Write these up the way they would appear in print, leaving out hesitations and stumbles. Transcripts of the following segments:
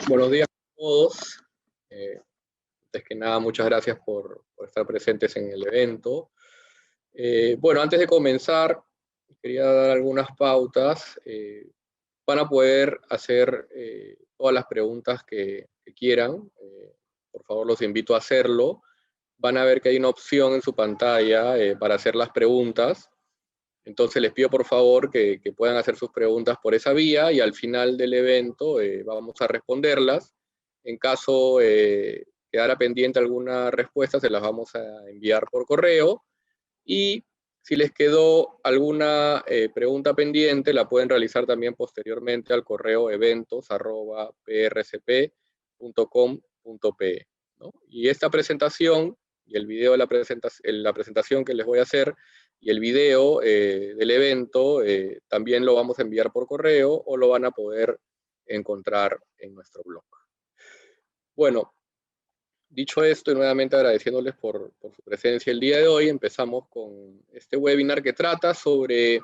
Buenos días a todos. Antes que nada, muchas gracias por estar presentes en el evento. Bueno, antes de comenzar, quería dar algunas pautas. Van a poder hacer todas las preguntas que quieran. Por favor, los invito a hacerlo. Van a ver que hay una opción en su pantalla para hacer las preguntas. Entonces les pido por favor que puedan hacer sus preguntas por esa vía y al final del evento vamos a responderlas. En caso quedara pendiente alguna respuesta, se las vamos a enviar por correo. Y si les quedó alguna pregunta pendiente, la pueden realizar también posteriormente al correo eventos@prcp.com.pe, ¿no? Y esta presentación y el video de la presentación que les voy a hacer y el video del evento también lo vamos a enviar por correo o lo van a poder encontrar en nuestro blog. Bueno, dicho esto y nuevamente agradeciéndoles por su presencia el día de hoy, empezamos con este webinar que trata sobre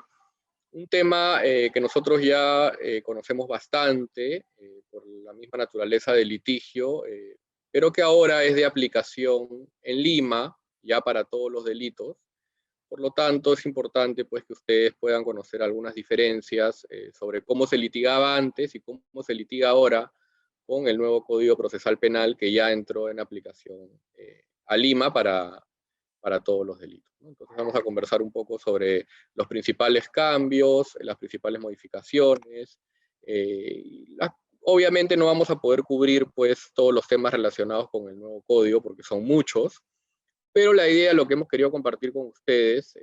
un tema que nosotros ya conocemos bastante por la misma naturaleza del litigio, pero que ahora es de aplicación en Lima, ya para todos los delitos. Por lo tanto, es importante pues, que ustedes puedan conocer algunas diferencias sobre cómo se litigaba antes y cómo se litiga ahora con el nuevo Código Procesal Penal que ya entró en aplicación a Lima para todos los delitos, ¿no? Entonces vamos a conversar un poco sobre los principales cambios, las principales modificaciones. Obviamente no vamos a poder cubrir pues, todos los temas relacionados con el nuevo código porque son muchos, pero la idea, lo que hemos querido compartir con ustedes,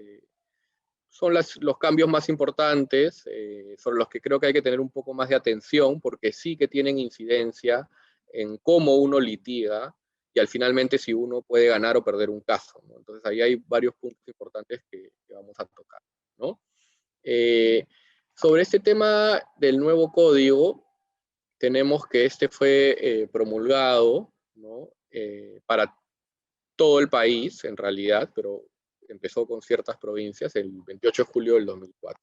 son los cambios más importantes, sobre los que creo que hay que tener un poco más de atención, porque sí que tienen incidencia en cómo uno litiga, y al finalmente si uno puede ganar o perder un caso, ¿no? Entonces ahí hay varios puntos importantes que vamos a tocar, ¿no? Sobre este tema del nuevo código, tenemos que este fue promulgado, ¿no? Para todo el país, en realidad, pero empezó con ciertas provincias el 28 de julio del 2004.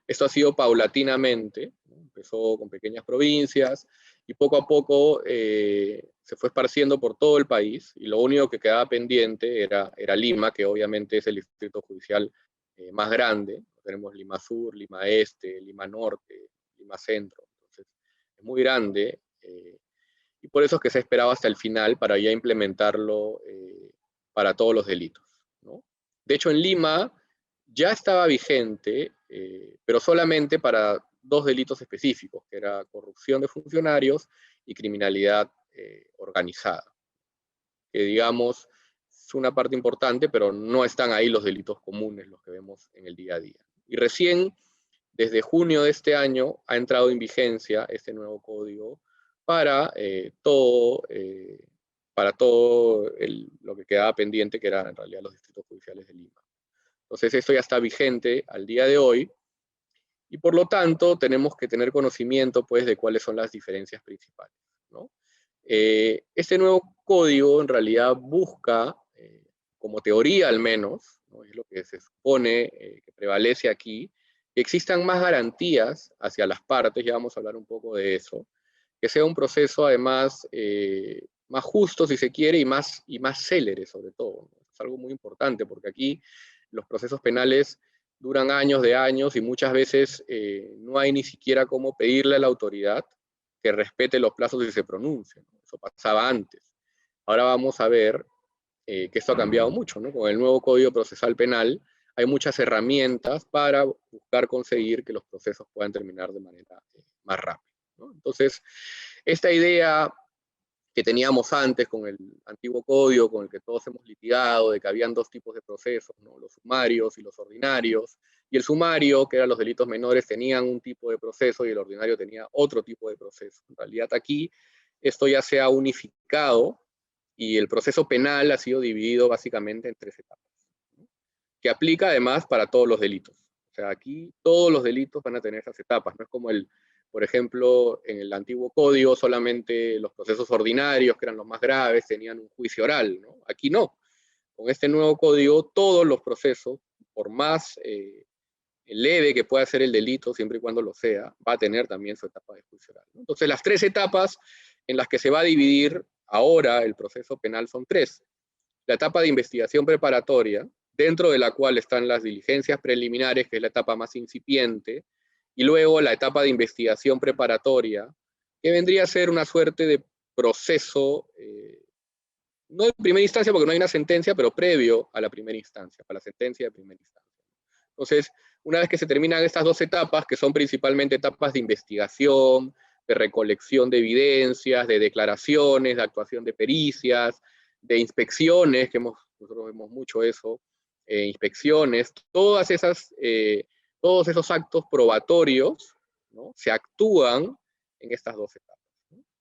Esto ha sido paulatinamente, ¿no? Empezó con pequeñas provincias y poco a poco se fue esparciendo por todo el país y lo único que quedaba pendiente era Lima, que obviamente es el distrito judicial más grande. Tenemos Lima Sur, Lima Este, Lima Norte, Lima Centro. Entonces, es muy grande y por eso es que se esperaba hasta el final para ya implementarlo para todos los delitos, ¿no? De hecho, en Lima ya estaba vigente, pero solamente para dos delitos específicos, que era corrupción de funcionarios y criminalidad organizada, que digamos es una parte importante, pero no están ahí los delitos comunes, los que vemos en el día a día. Y recién, desde junio de este año, ha entrado en vigencia este nuevo código para todo lo que quedaba pendiente, que eran en realidad los distritos judiciales de Lima. Entonces esto ya está vigente al día de hoy y por lo tanto tenemos que tener conocimiento pues, de cuáles son las diferencias principales, ¿no? Este nuevo código en realidad busca, como teoría al menos, ¿no? Es lo que se supone que prevalece aquí, que existan más garantías hacia las partes, ya vamos a hablar un poco de eso, que sea un proceso además más justo si se quiere y más célere sobre todo, ¿no? Es algo muy importante porque aquí los procesos penales duran años de años y muchas veces no hay ni siquiera cómo pedirle a la autoridad que respete los plazos y se pronuncie, ¿no? Eso pasaba antes. Ahora vamos a ver que esto ha cambiado mucho, ¿no? Con el nuevo Código Procesal Penal hay muchas herramientas para buscar conseguir que los procesos puedan terminar de manera más rápida, ¿no? Entonces, esta idea que teníamos antes con el antiguo código, con el que todos hemos litigado, de que habían dos tipos de procesos, ¿no? Los sumarios y los ordinarios, y el sumario, que eran los delitos menores, tenían un tipo de proceso y el ordinario tenía otro tipo de proceso. En realidad aquí esto ya se ha unificado y el proceso penal ha sido dividido básicamente en tres etapas, ¿no? Que aplica además para todos los delitos. O sea, aquí todos los delitos van a tener esas etapas, no es como por ejemplo, en el antiguo código solamente los procesos ordinarios, que eran los más graves, tenían un juicio oral, ¿no? Aquí no. Con este nuevo código, todos los procesos, por más leve que pueda ser el delito, siempre y cuando lo sea, va a tener también su etapa de juicio oral, ¿no? Entonces, las 3 etapas en las que se va a dividir ahora el proceso penal son 3. La etapa de investigación preparatoria, dentro de la cual están las diligencias preliminares, que es la etapa más incipiente, y luego la etapa de investigación preparatoria, que vendría a ser una suerte de proceso, no de primera instancia porque no hay una sentencia, pero previo a la primera instancia, para la sentencia de primera instancia. Entonces, una vez que se terminan estas 2 etapas, que son principalmente etapas de investigación, de recolección de evidencias, de declaraciones, de actuación de pericias, de inspecciones, que nosotros vemos mucho eso, inspecciones, todos esos actos probatorios, ¿no?, se actúan en estas 2 etapas.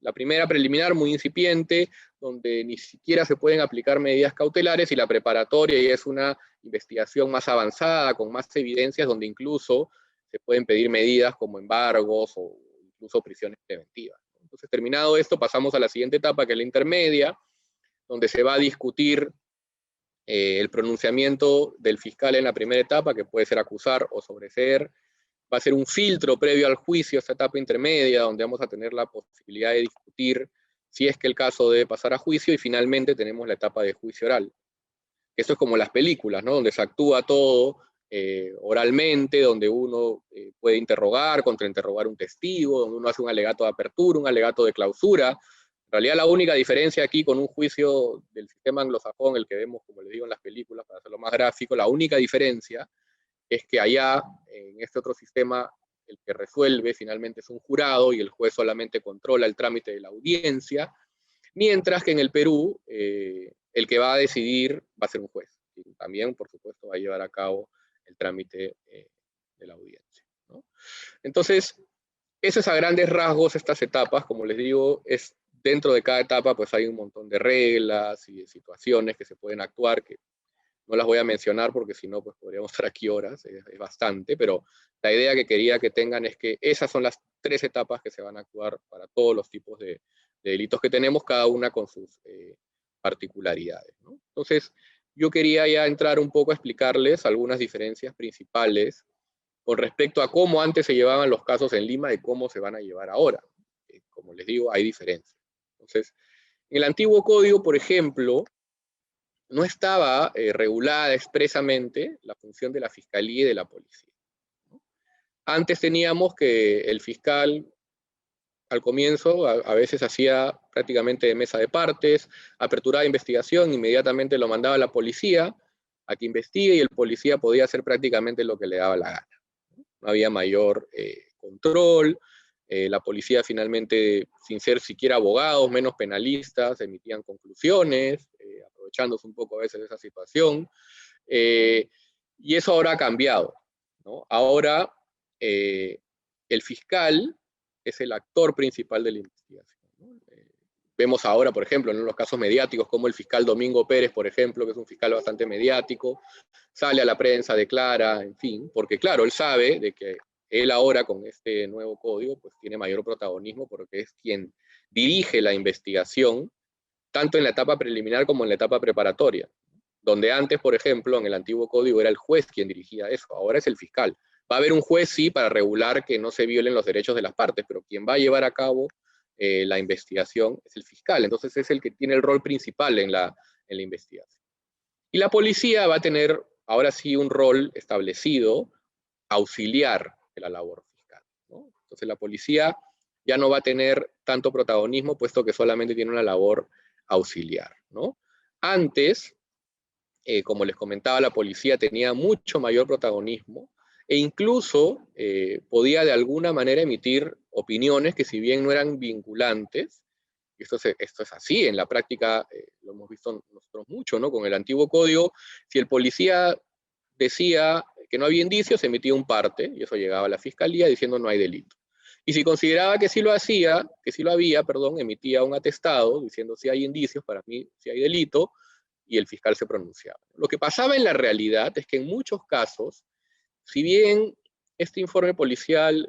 La primera preliminar, muy incipiente, donde ni siquiera se pueden aplicar medidas cautelares, y la preparatoria ya es una investigación más avanzada, con más evidencias, donde incluso se pueden pedir medidas como embargos o incluso prisiones preventivas. Entonces, terminado esto, pasamos a la siguiente etapa, que es la intermedia, donde se va a discutir el pronunciamiento del fiscal en la primera etapa, que puede ser acusar o sobreseer. Va a ser un filtro previo al juicio, esta etapa intermedia, donde vamos a tener la posibilidad de discutir si es que el caso debe pasar a juicio, y finalmente tenemos la etapa de juicio oral. Esto es como las películas, ¿no?, donde se actúa todo oralmente, donde uno puede interrogar, contrainterrogar un testigo, donde uno hace un alegato de apertura, un alegato de clausura. En realidad, la única diferencia aquí con un juicio del sistema anglosajón, el que vemos, como les digo, en las películas, para hacerlo más gráfico, la única diferencia es que allá, en este otro sistema, el que resuelve finalmente es un jurado y el juez solamente controla el trámite de la audiencia, mientras que en el Perú el que va a decidir va a ser un juez. Y también, por supuesto, va a llevar a cabo el trámite de la audiencia, ¿no? Entonces, esas a grandes rasgos, estas etapas, como les digo, es dentro de cada etapa pues hay un montón de reglas y de situaciones que se pueden actuar, que no las voy a mencionar porque si no, pues podríamos estar aquí horas, es bastante, pero la idea que quería que tengan es que esas son las 3 etapas que se van a actuar para todos los tipos de delitos que tenemos, cada una con sus particularidades, ¿no? Entonces, yo quería ya entrar un poco a explicarles algunas diferencias principales con respecto a cómo antes se llevaban los casos en Lima y cómo se van a llevar ahora. Como les digo, hay diferencias. Entonces, en el antiguo código, por ejemplo, no estaba regulada expresamente la función de la fiscalía y de la policía, ¿no? Antes teníamos que el fiscal, al comienzo, a veces hacía prácticamente de mesa de partes, aperturaba investigación, inmediatamente lo mandaba a la policía a que investigue, y el policía podía hacer prácticamente lo que le daba la gana. No había mayor control. La policía finalmente, sin ser siquiera abogados, menos penalistas, emitían conclusiones, aprovechándose un poco a veces de esa situación. Y eso ahora ha cambiado, ¿no? Ahora el fiscal es el actor principal de la investigación, ¿no? Vemos ahora, por ejemplo, en los casos mediáticos, como el fiscal Domingo Pérez, por ejemplo, que es un fiscal bastante mediático, sale a la prensa, declara, en fin, porque claro, él sabe de que él ahora con este nuevo código pues tiene mayor protagonismo, porque es quien dirige la investigación, tanto en la etapa preliminar como en la etapa preparatoria, donde antes, por ejemplo, en el antiguo código era el juez quien dirigía eso, ahora es el fiscal. Va a haber un juez, sí, para regular que no se violen los derechos de las partes, pero quien va a llevar a cabo la investigación es el fiscal. Entonces es el que tiene el rol principal en la investigación. Y la policía va a tener ahora sí un rol establecido, auxiliar de la labor fiscal, ¿no? Entonces la policía ya no va a tener tanto protagonismo, puesto que solamente tiene una labor auxiliar, ¿no? Antes, como les comentaba, la policía tenía mucho mayor protagonismo, e incluso podía de alguna manera emitir opiniones que, si bien no eran vinculantes, y esto es así, en la práctica lo hemos visto nosotros mucho, ¿no? Con el antiguo código, si el policía decía que no había indicios, emitía un parte, y eso llegaba a la fiscalía diciendo no hay delito. Y si consideraba que sí lo había, emitía un atestado diciendo si hay indicios, para mí si hay delito, y el fiscal se pronunciaba. Lo que pasaba en la realidad es que en muchos casos, si bien este informe policial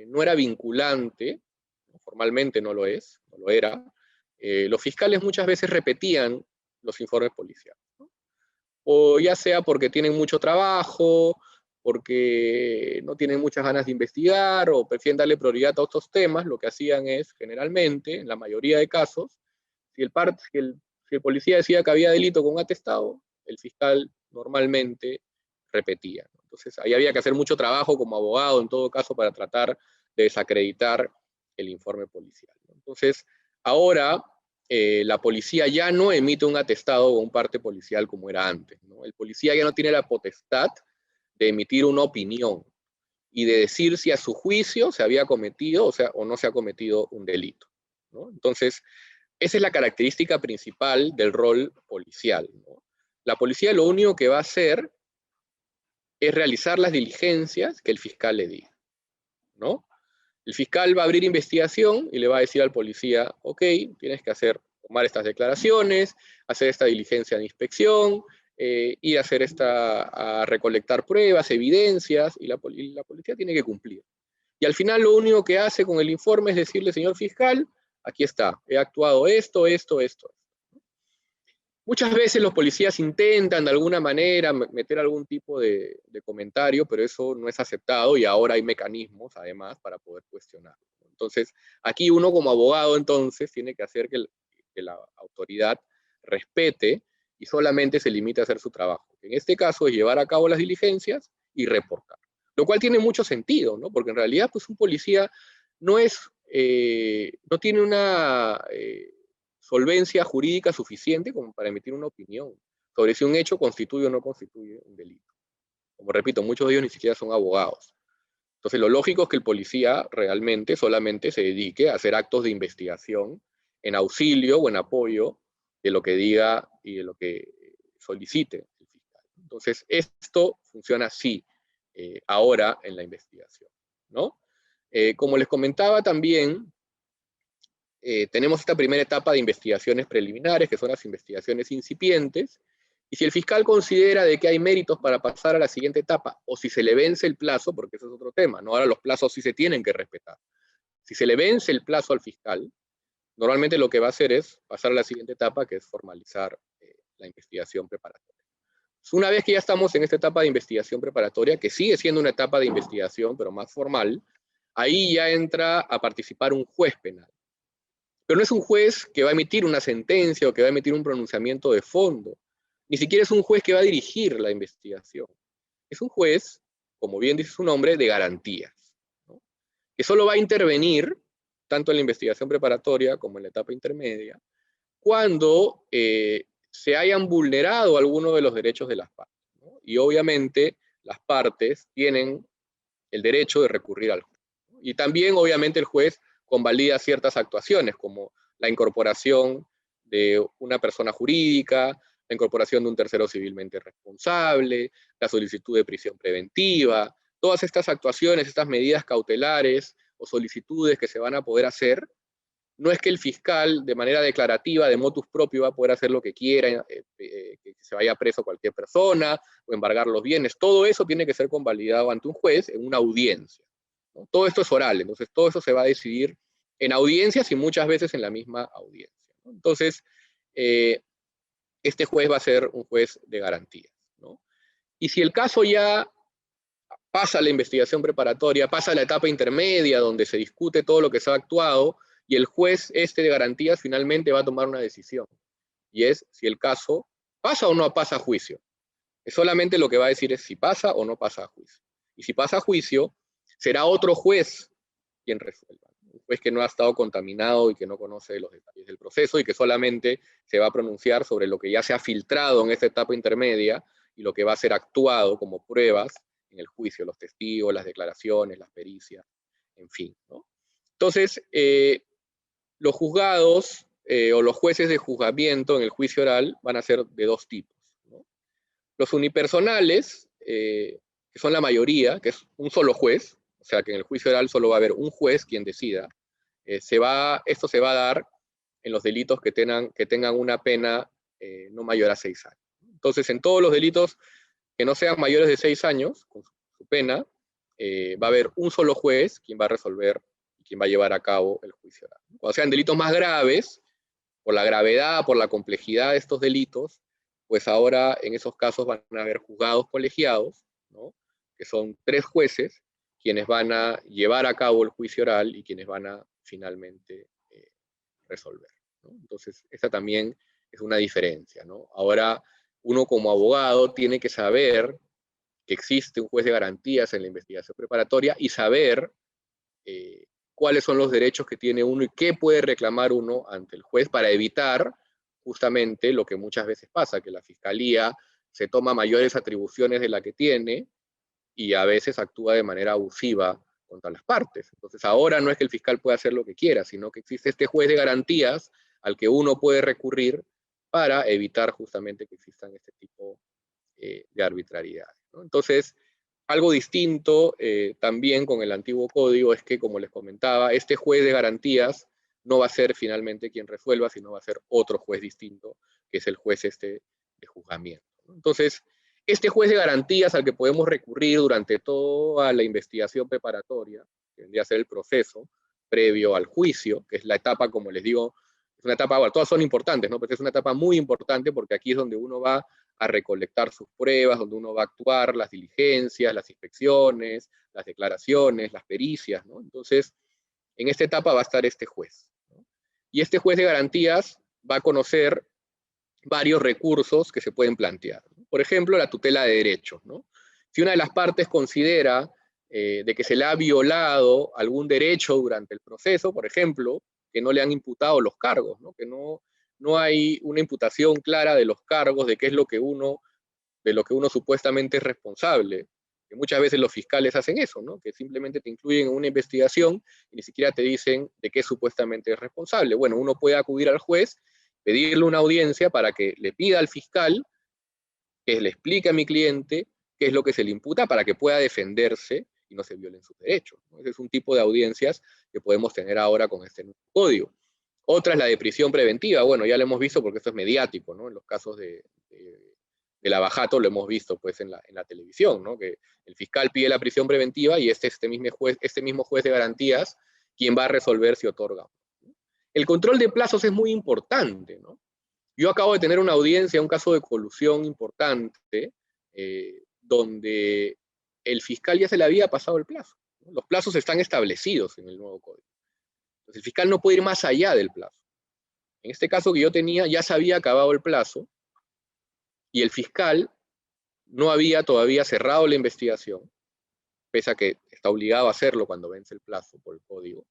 no era vinculante, formalmente no lo es, no lo era, los fiscales muchas veces repetían los informes policiales, ¿no? O ya sea porque tienen mucho trabajo, porque no tienen muchas ganas de investigar o prefieren darle prioridad a otros temas, lo que hacían es, generalmente, en la mayoría de casos, si el policía decía que había delito con un atestado, el fiscal normalmente repetía. Entonces, ahí había que hacer mucho trabajo como abogado, en todo caso, para tratar de desacreditar el informe policial. Entonces, ahora la policía ya no emite un atestado o un parte policial como era antes, ¿no? El policía ya no tiene la potestad de emitir una opinión y de decir si a su juicio se había cometido, o no se ha cometido un delito, ¿no? Entonces, esa es la característica principal del rol policial, ¿no? La policía lo único que va a hacer es realizar las diligencias que el fiscal le diga, ¿no? El fiscal va a abrir investigación y le va a decir al policía, ok, tienes que tomar estas declaraciones, hacer esta diligencia de inspección, ir a recolectar pruebas, evidencias, y la policía tiene que cumplir. Y al final lo único que hace con el informe es decirle, señor fiscal, aquí está, he actuado esto, esto, esto. Muchas veces los policías intentan de alguna manera meter algún tipo de comentario, pero eso no es aceptado y ahora hay mecanismos, además, para poder cuestionarlo. Entonces, aquí uno como abogado, entonces, tiene que hacer que la autoridad respete y solamente se limite a hacer su trabajo. En este caso es llevar a cabo las diligencias y reportar. Lo cual tiene mucho sentido, ¿no? Porque en realidad, pues un policía no tiene una solvencia jurídica suficiente como para emitir una opinión sobre si un hecho constituye o no constituye un delito. Como repito, muchos de ellos ni siquiera son abogados. Entonces, lo lógico es que el policía realmente solamente se dedique a hacer actos de investigación en auxilio o en apoyo de lo que diga y de lo que solicite el fiscal. Entonces, esto funciona así ahora en la investigación, ¿no? Como les comentaba también, tenemos esta primera etapa de investigaciones preliminares, que son las investigaciones incipientes, y si el fiscal considera de que hay méritos para pasar a la siguiente etapa, o si se le vence el plazo, porque eso es otro tema, ¿no? Ahora los plazos sí se tienen que respetar. Si se le vence el plazo al fiscal, normalmente lo que va a hacer es pasar a la siguiente etapa, que es formalizar la investigación preparatoria. Una vez que ya estamos en esta etapa de investigación preparatoria, que sigue siendo una etapa de investigación, pero más formal, ahí ya entra a participar un juez penal. Pero no es un juez que va a emitir una sentencia o que va a emitir un pronunciamiento de fondo. Ni siquiera es un juez que va a dirigir la investigación. Es un juez, como bien dice su nombre, de garantías, ¿no? Que solo va a intervenir, tanto en la investigación preparatoria como en la etapa intermedia, cuando se hayan vulnerado algunos de los derechos de las partes, ¿no? Y obviamente las partes tienen el derecho de recurrir al juez, ¿no? Y también obviamente el juez convalida ciertas actuaciones, como la incorporación de una persona jurídica, la incorporación de un tercero civilmente responsable, la solicitud de prisión preventiva, todas estas actuaciones, estas medidas cautelares o solicitudes que se van a poder hacer. No es que el fiscal, de manera declarativa, de motus propio, va a poder hacer lo que quiera, que se vaya preso cualquier persona o embargar los bienes. Todo eso tiene que ser convalidado ante un juez en una audiencia, ¿no? Todo esto es oral, entonces todo eso se va a decidir en audiencias y muchas veces en la misma audiencia, ¿no? Entonces, este juez va a ser un juez de garantías, ¿no? Y si el caso ya pasa la investigación preparatoria, pasa la etapa intermedia donde se discute todo lo que se ha actuado, y el juez de garantías finalmente va a tomar una decisión, y es si el caso pasa o no pasa a juicio. Es solamente lo que va a decir es si pasa o no pasa a juicio. Y si pasa a juicio, será otro juez quien resuelva. Un juez que no ha estado contaminado y que no conoce los detalles del proceso y que solamente se va a pronunciar sobre lo que ya se ha filtrado en esta etapa intermedia y lo que va a ser actuado como pruebas en el juicio, los testigos, las declaraciones, las pericias, en fin, ¿no? Entonces, los juzgados o los jueces de juzgamiento en el juicio oral van a ser de dos tipos, ¿no? Los unipersonales, que son la mayoría, que es un solo juez, o sea que en el juicio oral solo va a haber un juez quien decida. Esto se va a dar en los delitos que tengan una pena no mayor a 6 años. Entonces, en todos los delitos que no sean mayores de 6 años, con su pena, va a haber un solo juez quien va a resolver y quien va a llevar a cabo el juicio oral. Cuando sean delitos más graves, por la gravedad, por la complejidad de estos delitos, pues ahora en esos casos van a haber juzgados colegiados, ¿no? que son 3 jueces quienes van a llevar a cabo el juicio oral y quienes van a finalmente resolver, ¿no? Entonces, esa también es una diferencia, ¿no? Ahora, uno como abogado tiene que saber que existe un juez de garantías en la investigación preparatoria y saber cuáles son los derechos que tiene uno y qué puede reclamar uno ante el juez para evitar justamente lo que muchas veces pasa, que la fiscalía se toma mayores atribuciones de la que tiene y a veces actúa de manera abusiva contra las partes. Entonces ahora no es que el fiscal pueda hacer lo que quiera, sino que existe este juez de garantías al que uno puede recurrir para evitar justamente que existan este tipo de arbitrariedades, ¿no? Entonces, algo distinto también con el antiguo código es que, como les comentaba, este juez de garantías no va a ser finalmente quien resuelva, sino va a ser otro juez distinto, que es el juez de juzgamiento, ¿no? Entonces, este juez de garantías al que podemos recurrir durante toda la investigación preparatoria, que vendría a ser el proceso previo al juicio, que es la etapa, como les digo, es una etapa, bueno, todas son importantes, ¿no? Pero es una etapa muy importante porque aquí es donde uno va a recolectar sus pruebas, donde uno va a actuar, las diligencias, las inspecciones, las declaraciones, las pericias, ¿no? Entonces, en esta etapa va a estar este juez, ¿no? Y este juez de garantías va a conocer varios recursos que se pueden plantear, ¿no? Por ejemplo, la tutela de derechos, ¿no? Si una de las partes considera de que se le ha violado algún derecho durante el proceso, por ejemplo, que no le han imputado los cargos, ¿no? Que no hay una imputación clara de los cargos, de qué es lo que de lo que uno supuestamente es responsable. Que muchas veces los fiscales hacen eso, ¿no? Que simplemente te incluyen en una investigación y ni siquiera te dicen de qué supuestamente es responsable. Bueno, uno puede acudir al juez, pedirle una audiencia para que le pida al fiscal que le explique a mi cliente qué es lo que se le imputa para que pueda defenderse y no se violen sus derechos, ¿no? Ese es un tipo de audiencias que podemos tener ahora con este nuevo código. Otra es la de prisión preventiva. Bueno, ya lo hemos visto porque esto es mediático, ¿no? En los casos de Lavajato lo hemos visto pues en la televisión, ¿no? Que el fiscal pide la prisión preventiva y este mismo juez de garantías quien va a resolver si otorga. El control de plazos es muy importante, ¿no? Yo acabo de tener una audiencia, un caso de colusión importante, donde el fiscal ya se le había pasado el plazo, ¿no? Los plazos están establecidos en el nuevo código. Entonces, el fiscal no puede ir más allá del plazo. En este caso que yo tenía, ya se había acabado el plazo y el fiscal no había todavía cerrado la investigación, pese a que está obligado a hacerlo cuando vence el plazo por el código,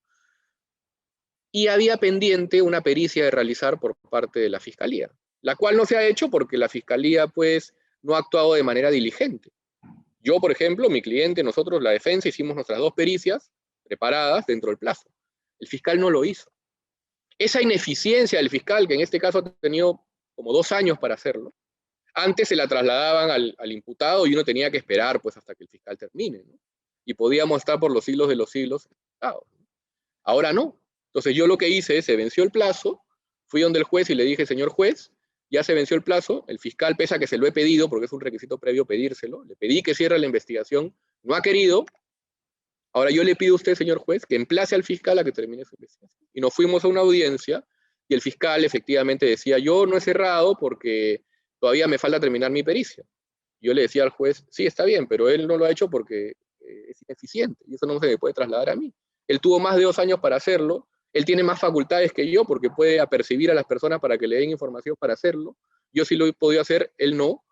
y había pendiente una pericia de realizar por parte de la fiscalía, la cual no se ha hecho porque la fiscalía pues no ha actuado de manera diligente. Yo, por ejemplo, mi cliente, nosotros, la defensa, hicimos nuestras 2 pericias preparadas dentro del plazo. El fiscal no lo hizo. Esa ineficiencia del fiscal, que en este caso ha tenido como 2 años para hacerlo, antes se la trasladaban al imputado y uno tenía que esperar pues hasta que el fiscal termine, ¿no? Y podíamos estar por los siglos de los siglos. Ahora no. Entonces yo lo que hice es, se venció el plazo, fui donde el juez y le dije, señor juez, ya se venció el plazo, el fiscal, pese a que se lo he pedido, porque es un requisito previo pedírselo, le pedí que cierre la investigación, no ha querido, ahora yo le pido a usted, señor juez, que emplace al fiscal a que termine su investigación. Y nos fuimos a una audiencia, y el fiscal efectivamente decía, yo no he cerrado porque todavía me falta terminar mi pericia. Yo le decía al juez, sí, está bien, pero él no lo ha hecho porque es ineficiente, y eso no se me puede trasladar a mí. Él tuvo más de 2 años para hacerlo, él tiene más facultades que yo porque puede apercibir a las personas para que le den información para hacerlo. Yo sí lo he podido hacer, él no.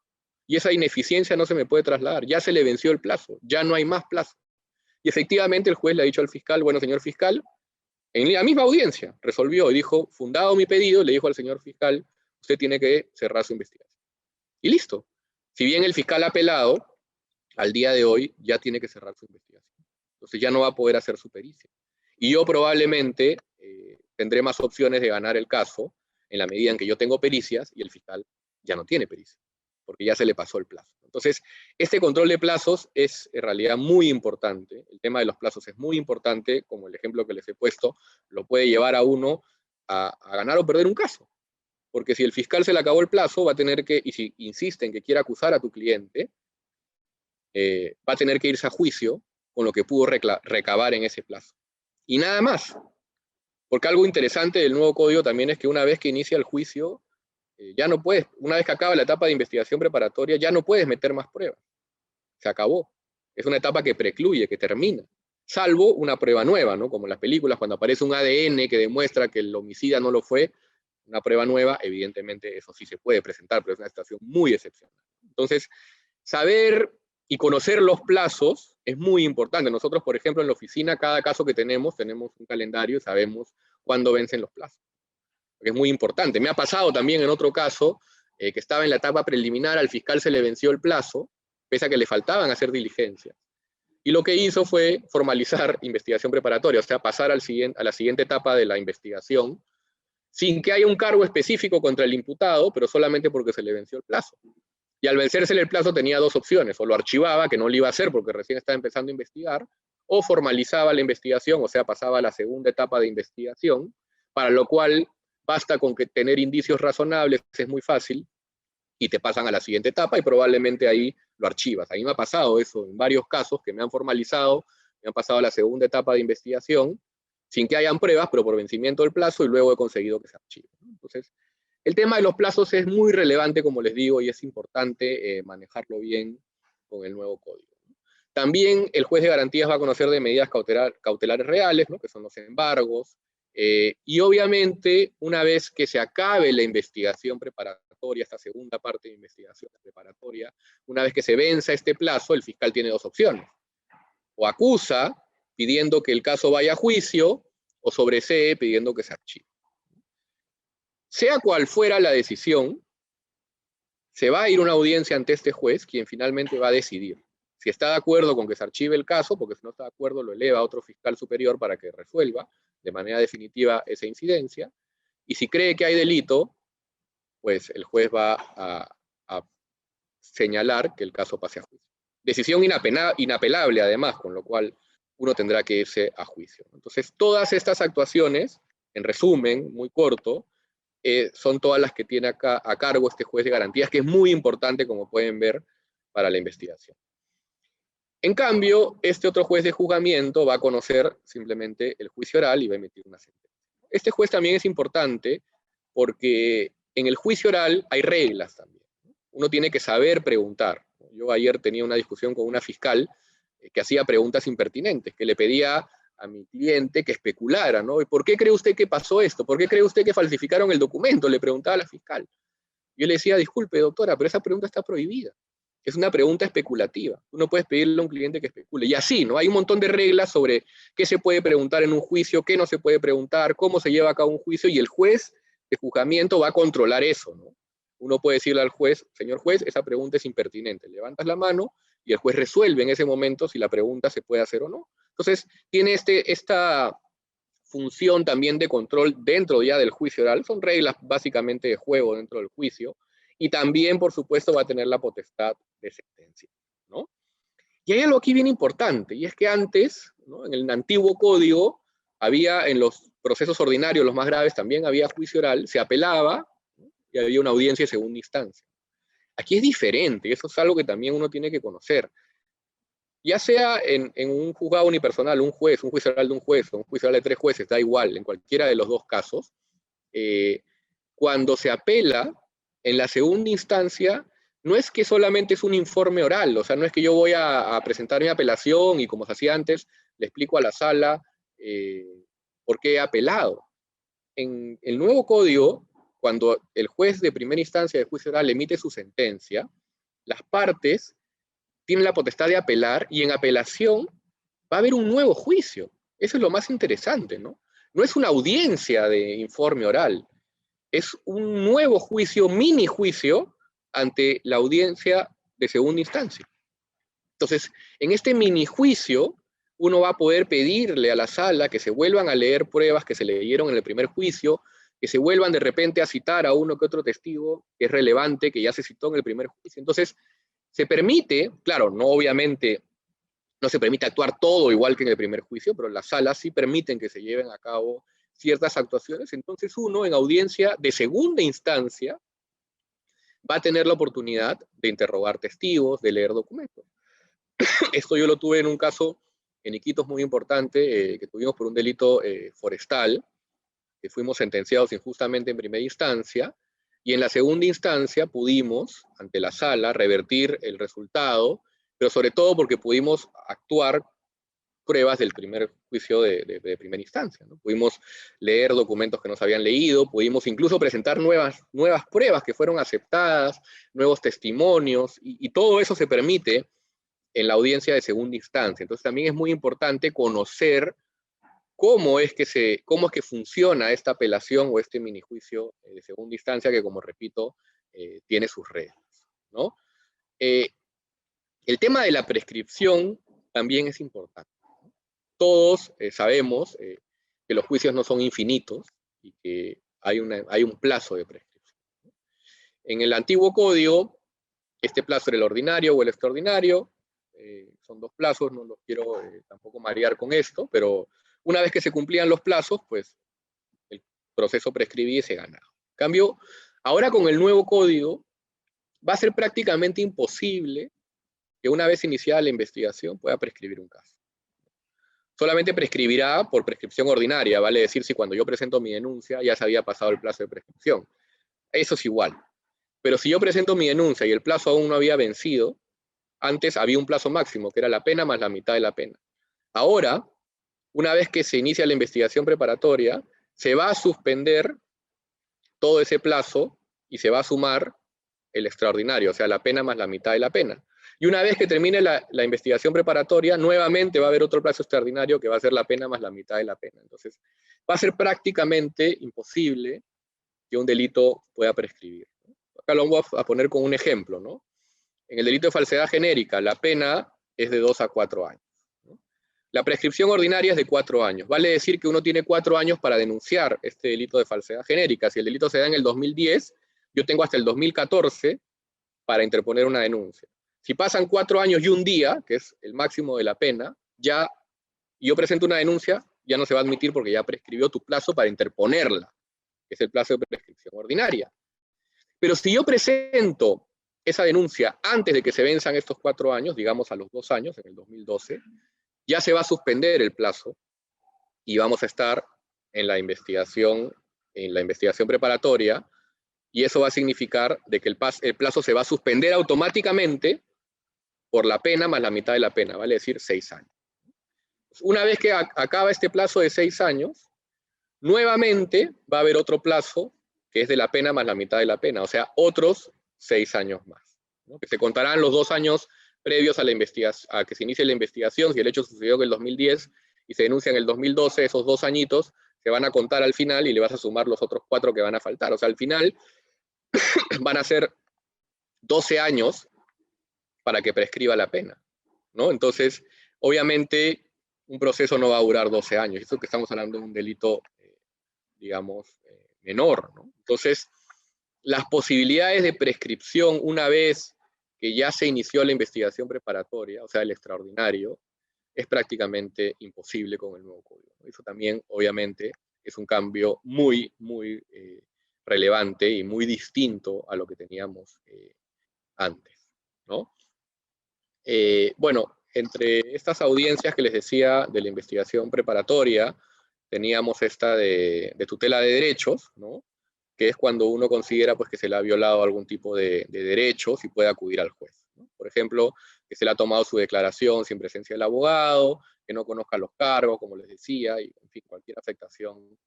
Y esa ineficiencia no se me puede trasladar. Ya se le venció el plazo, ya no hay más plazo. Y efectivamente el juez le ha dicho al fiscal, bueno, señor fiscal, en la misma audiencia resolvió y dijo, fundado mi pedido, le dijo al señor fiscal, usted tiene que cerrar su investigación. Y listo. Si bien el fiscal ha apelado, al día de hoy ya tiene que cerrar su investigación. Entonces ya no va a poder hacer su pericia. Y yo probablemente tendré más opciones de ganar el caso en la medida en que yo tengo pericias y el fiscal ya no tiene pericia, porque ya se le pasó el plazo. Entonces, este control de plazos es en realidad muy importante. El tema de los plazos es muy importante, como el ejemplo que les he puesto, lo puede llevar a uno a ganar o perder un caso. Porque si el fiscal se le acabó el plazo, va a tener que, y si insiste en que quiera acusar a tu cliente, va a tener que irse a juicio con lo que pudo recabar en ese plazo. Y nada más. Porque algo interesante del nuevo código también es que una vez que inicia el juicio, ya no puedes, una vez que acaba la etapa de investigación preparatoria, ya no puedes meter más pruebas. Se acabó. Es una etapa que precluye, que termina. Salvo una prueba nueva, ¿no? Como en las películas, cuando aparece un ADN que demuestra que el homicida no lo fue, una prueba nueva, evidentemente eso sí se puede presentar, pero es una situación muy excepcional. Entonces, saber y conocer los plazos es muy importante. Nosotros, por ejemplo, en la oficina, cada caso que tenemos un calendario y sabemos cuándo vencen los plazos. Es muy importante. Me ha pasado también en otro caso, que estaba en la etapa preliminar, al fiscal se le venció el plazo, pese a que le faltaban hacer diligencias. Y lo que hizo fue formalizar investigación preparatoria, o sea, pasar a la siguiente etapa de la investigación, sin que haya un cargo específico contra el imputado, pero solamente porque se le venció el plazo. Y al vencérsele el plazo tenía dos opciones: o lo archivaba, que no lo iba a hacer porque recién estaba empezando a investigar, o formalizaba la investigación, o sea, pasaba a la segunda etapa de investigación, para lo cual basta con que tener indicios razonables, es muy fácil, y te pasan a la siguiente etapa y probablemente ahí lo archivas. A mí me ha pasado eso en varios casos que me han formalizado, me han pasado a la segunda etapa de investigación, sin que hayan pruebas, pero por vencimiento del plazo, y luego he conseguido que se archive. Entonces, el tema de los plazos es muy relevante, como les digo, y es importante manejarlo bien con el nuevo código. También el juez de garantías va a conocer de medidas cautelares reales, ¿no? Que son los embargos, y obviamente una vez que se acabe la investigación preparatoria, esta segunda parte de investigación preparatoria, una vez que se venza este plazo, el fiscal tiene dos opciones: o acusa pidiendo que el caso vaya a juicio, o sobresee pidiendo que se archive. Sea cual fuera la decisión, se va a ir a una audiencia ante este juez, quien finalmente va a decidir si está de acuerdo con que se archive el caso, porque si no está de acuerdo lo eleva a otro fiscal superior para que resuelva de manera definitiva esa incidencia, y si cree que hay delito, pues el juez va a señalar que el caso pase a juicio. Decisión inapelable además, con lo cual uno tendrá que irse a juicio. Entonces, todas estas actuaciones, en resumen, muy corto, son todas las que tiene acá a cargo este juez de garantías, que es muy importante, como pueden ver, para la investigación. En cambio, este otro juez de juzgamiento va a conocer simplemente el juicio oral y va a emitir una sentencia. Este juez también es importante porque en el juicio oral hay reglas también. Uno tiene que saber preguntar. Yo ayer tenía una discusión con una fiscal que hacía preguntas impertinentes, que le pedía a mi cliente que especulara, ¿no? ¿Y por qué cree usted que pasó esto? ¿Por qué cree usted que falsificaron el documento? Le preguntaba a la fiscal. Yo le decía: disculpe, doctora, pero esa pregunta está prohibida. Es una pregunta especulativa. Tú no puedes pedirle a un cliente que especule. Y así, ¿no? Hay un montón de reglas sobre qué se puede preguntar en un juicio, qué no se puede preguntar, cómo se lleva a cabo un juicio, y el juez de juzgamiento va a controlar eso, ¿no? Uno puede decirle al juez: señor juez, esa pregunta es impertinente. Levantas la mano y el juez resuelve en ese momento si la pregunta se puede hacer o no. Entonces, tiene esta función también de control dentro ya del juicio oral. Son reglas básicamente de juego dentro del juicio, y también, por supuesto, va a tener la potestad de sentencia, ¿no? Y hay algo aquí bien importante, y es que antes, ¿no?, en el antiguo código, había en los procesos ordinarios, los más graves, también había juicio oral, se apelaba, ¿no?, y había una audiencia de segunda instancia. Aquí es diferente, y eso es algo que también uno tiene que conocer. Ya sea en un juzgado unipersonal, un juez, un juicio oral de un juez, o un juicio oral de 3 jueces, da igual, en cualquiera de los dos casos, cuando se apela en la segunda instancia, no es que solamente es un informe oral, o sea, no es que yo voy a presentar mi apelación y, como se hacía antes, le explico a la sala por qué he apelado. En el nuevo código, cuando el juez de primera instancia de juicio oral emite su sentencia, las partes tienen la potestad de apelar, y en apelación va a haber un nuevo juicio. Eso es lo más interesante, ¿no? No es una audiencia de informe oral, es un nuevo juicio, mini juicio, ante la audiencia de segunda instancia. Entonces, en este mini juicio, uno va a poder pedirle a la sala que se vuelvan a leer pruebas que se leyeron en el primer juicio, que se vuelvan de repente a citar a uno que otro testigo que es relevante, que ya se citó en el primer juicio. Entonces, se permite, claro, no obviamente, no se permite actuar todo igual que en el primer juicio, pero las salas sí permiten que se lleven a cabo ciertas actuaciones. Entonces uno, en audiencia de segunda instancia, va a tener la oportunidad de interrogar testigos, de leer documentos. Esto yo lo tuve en un caso en Iquitos muy importante, que tuvimos por un delito forestal, que fuimos sentenciados injustamente en primera instancia, y en la segunda instancia pudimos, ante la sala, revertir el resultado pero sobre todo porque pudimos actuar pruebas del primer juicio de primera instancia, ¿no? Pudimos leer documentos que no se habían leído, pudimos incluso presentar nuevas pruebas que fueron aceptadas, nuevos testimonios, y todo eso se permite en la audiencia de segunda instancia. Entonces también es muy importante conocer cómo es que funciona esta apelación o este minijuicio de segunda instancia que, como repito, tiene sus reglas, ¿no? El tema de la prescripción también es importante. Todos sabemos que los juicios no son infinitos y que hay un plazo de prescripción. En el antiguo código, este plazo era el ordinario o el extraordinario. Son dos plazos, no los quiero tampoco marear con esto, pero una vez que se cumplían los plazos, pues el proceso prescribía y se ganaba. En cambio, ahora con el nuevo código, va a ser prácticamente imposible que una vez iniciada la investigación pueda prescribir un caso. Solamente prescribirá por prescripción ordinaria, vale decir si cuando yo presento mi denuncia ya se había pasado el plazo de prescripción. Eso es igual. Pero si yo presento mi denuncia y el plazo aún no había vencido, antes había un plazo máximo, que era la pena más la mitad de la pena. Ahora, una vez que se inicia la investigación preparatoria, se va a suspender todo ese plazo y se va a sumar el extraordinario, o sea, la pena más la mitad de la pena. Y una vez que termine la investigación preparatoria, nuevamente va a haber otro plazo extraordinario que va a ser la pena más la mitad de la pena. Entonces, va a ser prácticamente imposible que un delito pueda prescribir. Acá lo voy a poner con un ejemplo, ¿no? En el delito de falsedad genérica, la pena es de 2 a 4 años. ¿No? La prescripción ordinaria es de 4 años. Vale decir que uno tiene 4 años para denunciar este delito de falsedad genérica. Si el delito se da en el 2010, yo tengo hasta el 2014 para interponer una denuncia. Si pasan 4 años y un día, que es el máximo de la pena, ya yo presento una denuncia, ya no se va a admitir porque ya prescribió tu plazo para interponerla, que es el plazo de prescripción ordinaria. Pero si yo presento esa denuncia antes de que se venzan estos 4 años, digamos a los 2 años, en el 2012, ya se va a suspender el plazo y vamos a estar en la investigación preparatoria, y eso va a significar de que el plazo se va a suspender automáticamente por la pena más la mitad de la pena, vale decir 6 años. Una vez que acaba este plazo de 6 años, nuevamente va a haber otro plazo que es de la pena más la mitad de la pena, o sea, otros 6 años más, ¿no? Que se contarán los 2 años previos a que se inicie la investigación. Si el hecho sucedió en el 2010 y se denuncia en el 2012, esos 2 añitos se van a contar al final y le vas a sumar los otros 4 que van a faltar. O sea, al final van a ser 12 años para que prescriba la pena, ¿no? Entonces, obviamente, un proceso no va a durar 12 años. Esto que estamos hablando de un delito, digamos, menor, ¿no? Entonces, las posibilidades de prescripción una vez que ya se inició la investigación preparatoria, o sea, el extraordinario, es prácticamente imposible con el nuevo código. Eso también, obviamente, es un cambio muy, muy relevante y muy distinto a lo que teníamos antes, ¿no? Bueno, entre estas audiencias que les decía de la investigación preparatoria, teníamos esta de tutela de derechos, ¿no? Que es cuando uno considera pues, que se le ha violado algún tipo de derechos y puede acudir al juez, ¿no? Por ejemplo, que se le ha tomado su declaración sin presencia del abogado, que no conozca los cargos, como les decía, y en fin, cualquier afectación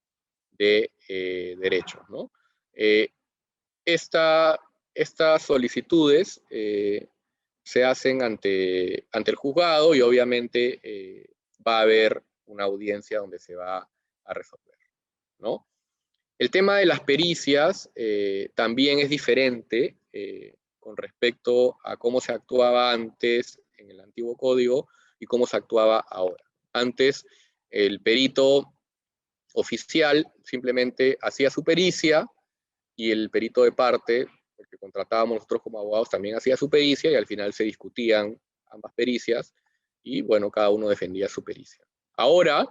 de derechos, ¿no? Estas solicitudes se hacen ante el juzgado y obviamente va a haber una audiencia donde se va a resolver, ¿no? El tema de las pericias también es diferente con respecto a cómo se actuaba antes en el antiguo código y cómo se actuaba ahora. Antes, el perito oficial simplemente hacía su pericia y el perito de parte, el que contratábamos nosotros como abogados, también hacía su pericia y al final se discutían ambas pericias y, bueno, cada uno defendía su pericia. Ahora,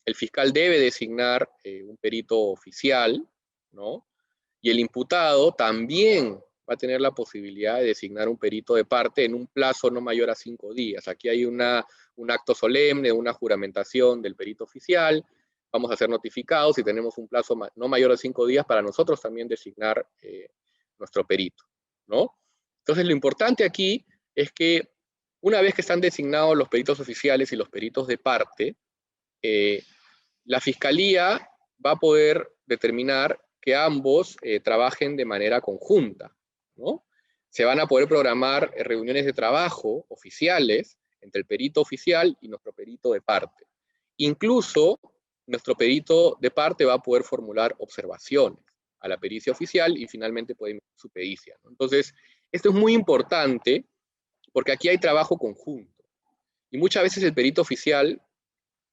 el fiscal debe designar un perito oficial, ¿no? Y el imputado también va a tener la posibilidad de designar un perito de parte en un plazo no mayor a 5 días. Aquí hay un acto solemne, una juramentación del perito oficial. Vamos a ser notificados y tenemos un plazo no mayor a 5 días para nosotros también designar nuestro perito, ¿no? Entonces, lo importante aquí es que Una vez que están designados los peritos oficiales y los peritos de parte, la Fiscalía va a poder determinar que ambos trabajen de manera conjunta, ¿no? Se van a poder programar reuniones de trabajo oficiales entre el perito oficial y nuestro perito de parte. Incluso nuestro perito de parte va a poder formular observaciones a la pericia oficial y finalmente puede emitir su pericia, ¿no? Entonces, esto es muy importante porque aquí hay trabajo conjunto. Y muchas veces el perito oficial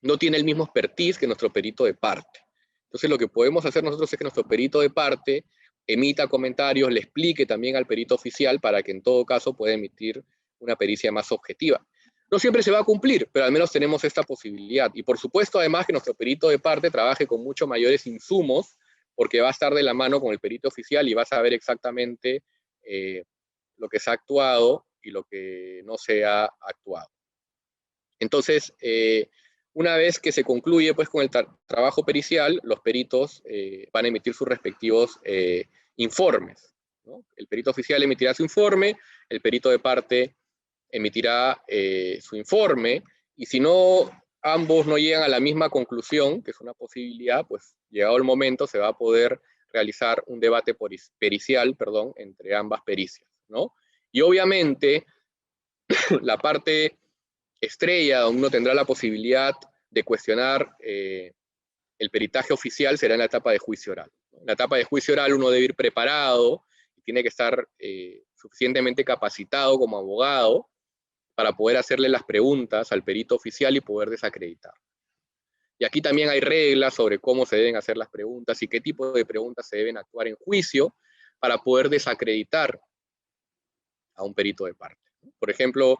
no tiene el mismo expertise que nuestro perito de parte. Entonces lo que podemos hacer nosotros es que nuestro perito de parte emita comentarios, le explique también al perito oficial para que en todo caso pueda emitir una pericia más objetiva. No siempre se va a cumplir, pero al menos tenemos esta posibilidad. Y por supuesto, además, que nuestro perito de parte trabaje con mucho mayores insumos, porque va a estar de la mano con el perito oficial y va a saber exactamente lo que se ha actuado y lo que no se ha actuado. Entonces, una vez que se concluye pues, con el trabajo pericial, los peritos van a emitir sus respectivos informes, ¿no? El perito oficial emitirá su informe, el perito de parte emitirá su informe, y si no, ambos no llegan a la misma conclusión, que es una posibilidad, pues llegado el momento se va a poder realizar un debate pericial, entre ambas pericias, ¿no? Y obviamente la parte estrella, donde uno tendrá la posibilidad de cuestionar el peritaje oficial, será en la etapa de juicio oral. En la etapa de juicio oral uno debe ir preparado y tiene que estar suficientemente capacitado como abogado para poder hacerle las preguntas al perito oficial y poder desacreditar. Y aquí también hay reglas sobre cómo se deben hacer las preguntas y qué tipo de preguntas se deben actuar en juicio para poder desacreditar a un perito de parte. Por ejemplo,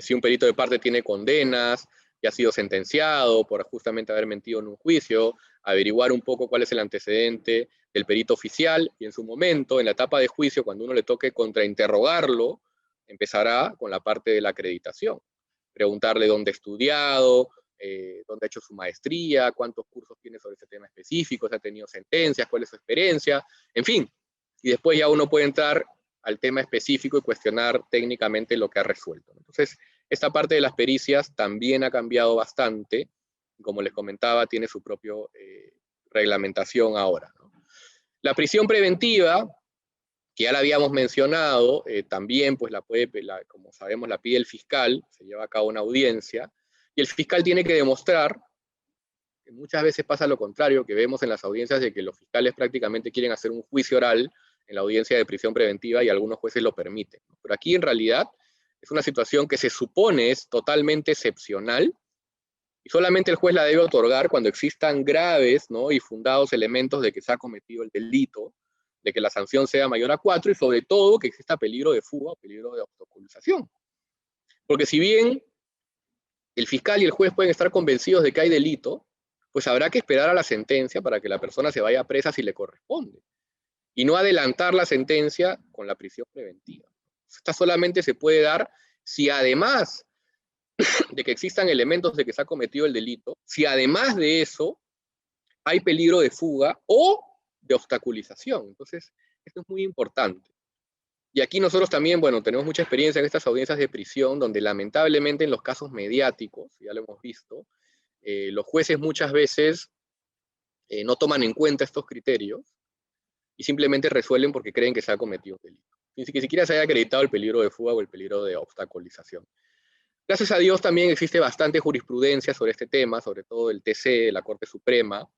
si un perito de parte tiene condenas y ha sido sentenciado por justamente haber mentido en un juicio, averiguar un poco cuál es el antecedente del perito oficial y en su momento, en la etapa de juicio, cuando uno le toque contrainterrogarlo, empezará con la parte de la acreditación. Preguntarle dónde ha estudiado, dónde ha hecho su maestría, cuántos cursos tiene sobre ese tema específico, si ha tenido sentencias, cuál es su experiencia, en fin. Y después ya uno puede entrar al tema específico y cuestionar técnicamente lo que ha resuelto. Entonces, esta parte de las pericias también ha cambiado bastante. Como les comentaba, tiene su propia reglamentación ahora, ¿no? La prisión preventiva, que ya la habíamos mencionado, también, pues como sabemos, la pide el fiscal, se lleva a cabo una audiencia, y el fiscal tiene que demostrar, que muchas veces pasa lo contrario, que vemos en las audiencias de que los fiscales prácticamente quieren hacer un juicio oral en la audiencia de prisión preventiva y algunos jueces lo permiten. Pero aquí en realidad es una situación que se supone es totalmente excepcional y solamente el juez la debe otorgar cuando existan graves, ¿no?, y fundados elementos de que se ha cometido el delito, de que la sanción sea mayor a 4 y sobre todo que exista peligro de fuga o peligro de obstaculización. Porque si bien el fiscal y el juez pueden estar convencidos de que hay delito, pues habrá que esperar a la sentencia para que la persona se vaya presa si le corresponde. Y no adelantar la sentencia con la prisión preventiva. Esta solamente se puede dar si además de que existan elementos de que se ha cometido el delito, si además de eso hay peligro de fuga o de obstaculización. Entonces, esto es muy importante. Y aquí nosotros también, bueno, tenemos mucha experiencia en estas audiencias de prisión, donde lamentablemente en los casos mediáticos, ya lo hemos visto, los jueces muchas veces no toman en cuenta estos criterios y simplemente resuelven porque creen que se ha cometido un delito. Ni siquiera se haya acreditado el peligro de fuga o el peligro de obstaculización. Gracias a Dios también existe bastante jurisprudencia sobre este tema, sobre todo el TC, la Corte Suprema,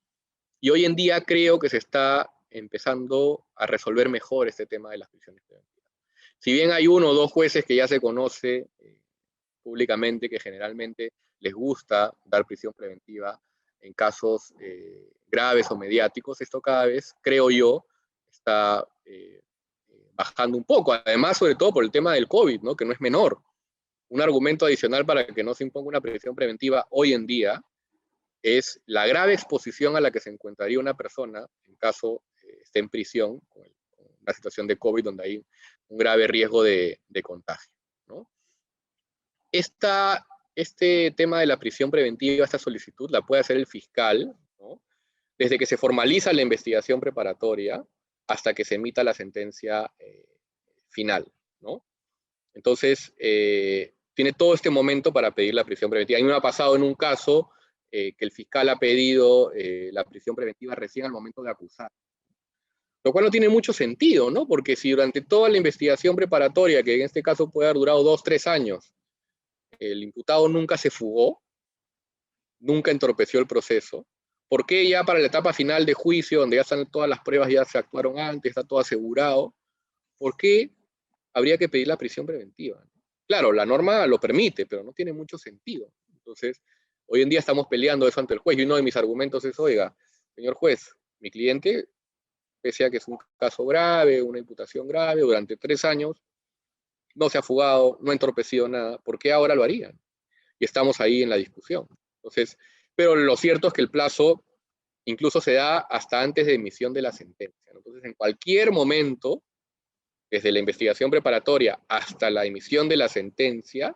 y hoy en día creo que se está empezando a resolver mejor este tema de las prisiones preventivas. Si bien hay uno o dos jueces que ya se conoce públicamente que generalmente les gusta dar prisión preventiva en casos graves o mediáticos, esto cada vez, creo yo, está bajando un poco. Además, sobre todo por el tema del COVID, ¿no?, que no es menor. Un argumento adicional para que no se imponga una prisión preventiva hoy en día es la grave exposición a la que se encontraría una persona en caso esté en prisión con una situación de COVID donde hay un grave riesgo de contagio, ¿no? Este tema de la prisión preventiva, esta solicitud, la puede hacer el fiscal, ¿no?, desde que se formaliza la investigación preparatoria hasta que se emita la sentencia final, ¿no? Entonces, tiene todo este momento para pedir la prisión preventiva. A mí me ha pasado en un caso que el fiscal ha pedido la prisión preventiva recién al momento de acusar. Lo cual no tiene mucho sentido, ¿no? Porque si durante toda la investigación preparatoria, que en este caso puede haber durado 2, 3 años, el imputado nunca se fugó, nunca entorpeció el proceso, ¿por qué ya para la etapa final de juicio, donde ya están todas las pruebas, ya se actuaron antes, está todo asegurado, por qué habría que pedir la prisión preventiva? Claro, la norma lo permite, pero no tiene mucho sentido. Entonces, hoy en día estamos peleando eso ante el juez, y uno de mis argumentos es, oiga, señor juez, mi cliente, pese a que es un caso grave, una imputación grave, durante 3 años, no se ha fugado, no ha entorpecido nada, ¿por qué ahora lo harían? Y estamos ahí en la discusión. Entonces, pero lo cierto es que el plazo incluso se da hasta antes de emisión de la sentencia. Entonces, en cualquier momento, desde la investigación preparatoria hasta la emisión de la sentencia,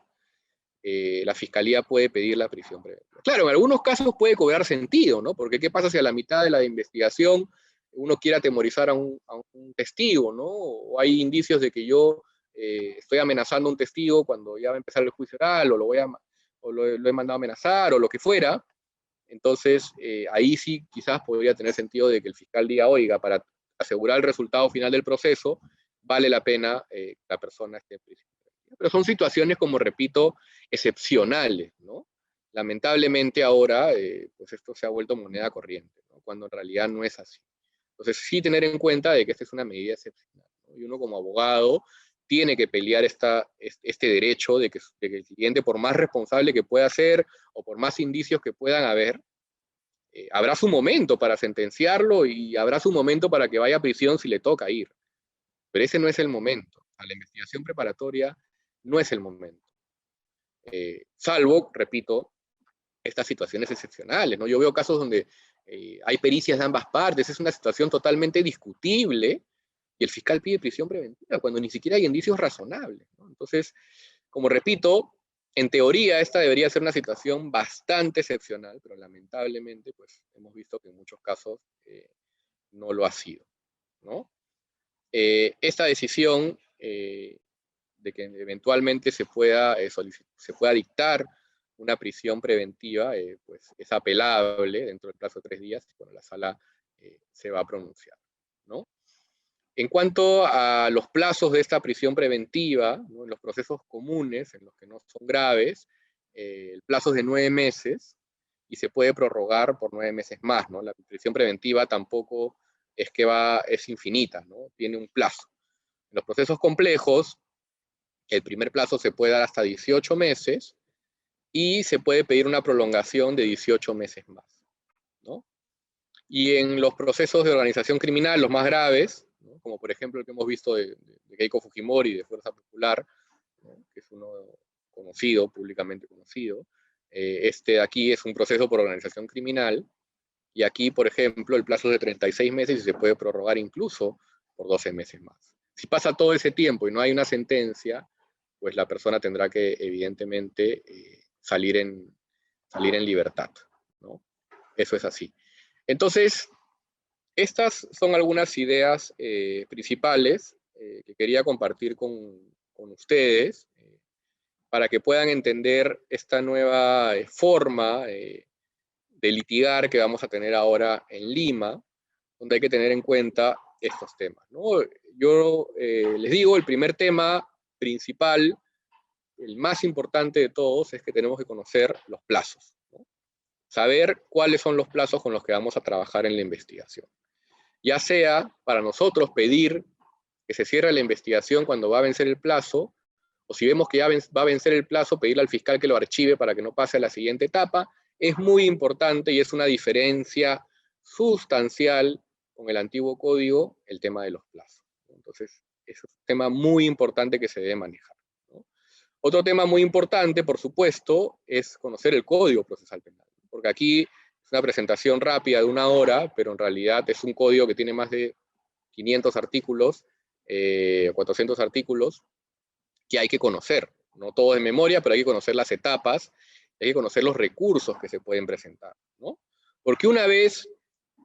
la fiscalía puede pedir la prisión preventiva. Claro, en algunos casos puede cobrar sentido, ¿no? Porque ¿qué pasa si a la mitad de la investigación uno quiere atemorizar a un testigo, ¿no? O hay indicios de que yo estoy amenazando a un testigo cuando ya va a empezar el juicio oral, o lo he mandado a amenazar, o lo que fuera. Entonces, ahí sí quizás podría tener sentido de que el fiscal diga, oiga, para asegurar el resultado final del proceso, vale la pena que la persona esté en prisión. Pero son situaciones, como repito, excepcionales, ¿no? Lamentablemente ahora, pues esto se ha vuelto moneda corriente, ¿no? Cuando en realidad no es así. Entonces, sí tener en cuenta de que esta es una medida excepcional, ¿no? Y uno como abogado tiene que pelear este derecho de que el cliente, por más responsable que pueda ser, o por más indicios que puedan haber, habrá su momento para sentenciarlo y habrá su momento para que vaya a prisión si le toca ir. Pero ese no es el momento. A la investigación preparatoria no es el momento. Salvo, repito, estas situaciones excepcionales, ¿no? Yo veo casos donde hay pericias de ambas partes, es una situación totalmente discutible y el fiscal pide prisión preventiva cuando ni siquiera hay indicios razonables, ¿no? Entonces, como repito, en teoría esta debería ser una situación bastante excepcional, pero lamentablemente pues hemos visto que en muchos casos no lo ha sido, ¿no? Esta decisión de que eventualmente se pueda dictar una prisión preventiva, pues es apelable dentro del plazo de 3 días, cuando la sala se va a pronunciar, ¿no? En cuanto a los plazos de esta prisión preventiva, ¿no? En los procesos comunes, en los que no son graves, el plazo es de 9 meses y se puede prorrogar por 9 meses más, ¿no? La prisión preventiva tampoco es que es infinita, ¿no? Tiene un plazo. En los procesos complejos, el primer plazo se puede dar hasta 18 meses y se puede pedir una prolongación de 18 meses más, ¿no? Y en los procesos de organización criminal, los más graves, ¿no? Como por ejemplo el que hemos visto de Keiko Fujimori, de Fuerza Popular, ¿no? Que es uno conocido, públicamente conocido, este de aquí es un proceso por organización criminal, y aquí, por ejemplo, el plazo es de 36 meses y se puede prorrogar incluso por 12 meses más. Si pasa todo ese tiempo y no hay una sentencia, pues la persona tendrá que, evidentemente, salir en libertad, ¿no? Eso es así. Entonces, estas son algunas ideas principales que quería compartir con ustedes para que puedan entender esta nueva forma de litigar que vamos a tener ahora en Lima, donde hay que tener en cuenta estos temas, ¿no? Yo les digo, el primer tema principal, el más importante de todos, es que tenemos que conocer los plazos, ¿no? Saber cuáles son los plazos con los que vamos a trabajar en la investigación. Ya sea para nosotros pedir que se cierre la investigación cuando va a vencer el plazo, o si vemos que ya va a vencer el plazo, pedirle al fiscal que lo archive para que no pase a la siguiente etapa. Es muy importante y es una diferencia sustancial con el antiguo código, el tema de los plazos. Entonces, es un tema muy importante que se debe manejar, ¿no? Otro tema muy importante, por supuesto, es conocer el Código Procesal Penal, porque aquí es una presentación rápida de 1 hora, pero en realidad es un código que tiene más de 500 artículos, 400 artículos, que hay que conocer, no todo de memoria, pero hay que conocer las etapas, hay que conocer los recursos que se pueden presentar, ¿no? Porque una vez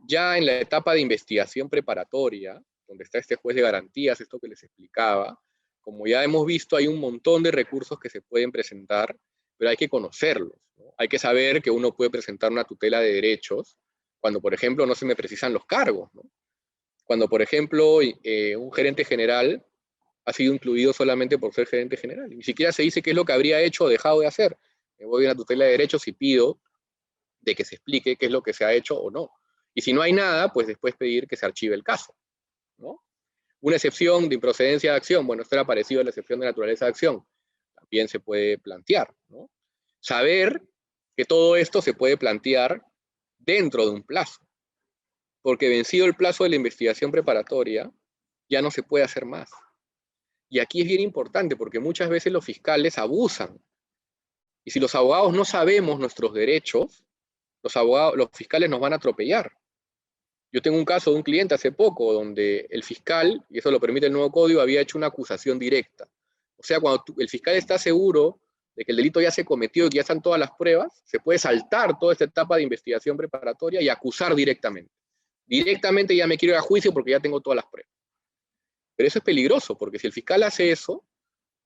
ya en la etapa de investigación preparatoria, donde está este juez de garantías, esto que les explicaba, como ya hemos visto, hay un montón de recursos que se pueden presentar, pero hay que conocerlos, ¿no? Hay que saber que uno puede presentar una tutela de derechos cuando, por ejemplo, no se me precisan los cargos, ¿no? Cuando, por ejemplo, un gerente general ha sido incluido solamente por ser gerente general. Ni siquiera se dice qué es lo que habría hecho o dejado de hacer. Me voy a una tutela de derechos y pido de que se explique qué es lo que se ha hecho o no. Y si no hay nada, pues después pedir que se archive el caso, ¿no? Una excepción de improcedencia de acción, bueno, esto era parecido a la excepción de naturaleza de acción, también se puede plantear, ¿no? Saber que todo esto se puede plantear dentro de un plazo, porque vencido el plazo de la investigación preparatoria, ya no se puede hacer más. Y aquí es bien importante, porque muchas veces los fiscales abusan. Y si los abogados no sabemos nuestros derechos, los fiscales nos van a atropellar. Yo tengo un caso de un cliente hace poco donde el fiscal, y eso lo permite el nuevo código, había hecho una acusación directa. O sea, cuando el fiscal está seguro de que el delito ya se cometió y que ya están todas las pruebas, se puede saltar toda esta etapa de investigación preparatoria y acusar directamente. Directamente ya me quiero ir a juicio porque ya tengo todas las pruebas. Pero eso es peligroso, porque si el fiscal hace eso,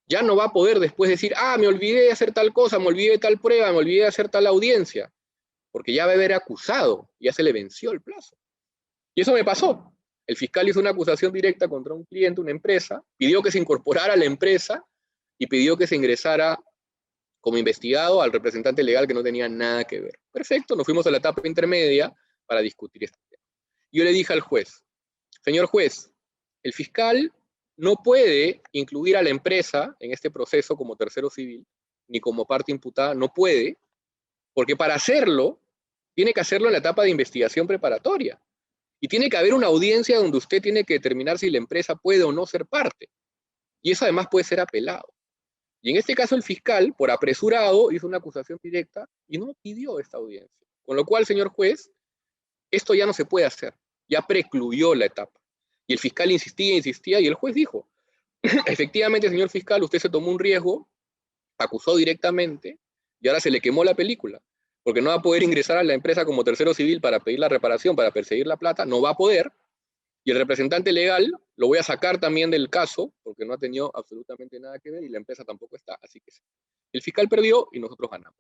ya no va a poder después decir, ah, me olvidé de hacer tal cosa, me olvidé de tal prueba, me olvidé de hacer tal audiencia, porque ya va a haber acusado, ya se le venció el plazo. Y eso me pasó. El fiscal hizo una acusación directa contra un cliente, una empresa, pidió que se incorporara a la empresa y pidió que se ingresara como investigado al representante legal que no tenía nada que ver. Perfecto, nos fuimos a la etapa intermedia para discutir este tema. Yo le dije al juez, señor juez, el fiscal no puede incluir a la empresa en este proceso como tercero civil, ni como parte imputada, no puede, porque para hacerlo, tiene que hacerlo en la etapa de investigación preparatoria. Y tiene que haber una audiencia donde usted tiene que determinar si la empresa puede o no ser parte. Y eso además puede ser apelado. Y en este caso el fiscal, por apresurado, hizo una acusación directa y no pidió esta audiencia. Con lo cual, señor juez, esto ya no se puede hacer. Ya precluyó la etapa. Y el fiscal insistía, y el juez dijo, efectivamente, señor fiscal, usted se tomó un riesgo, acusó directamente, y ahora se le quemó la película, porque no va a poder ingresar a la empresa como tercero civil para pedir la reparación, para perseguir la plata, no va a poder, y el representante legal lo voy a sacar también del caso, porque no ha tenido absolutamente nada que ver, y la empresa tampoco está, así que el fiscal perdió y nosotros ganamos.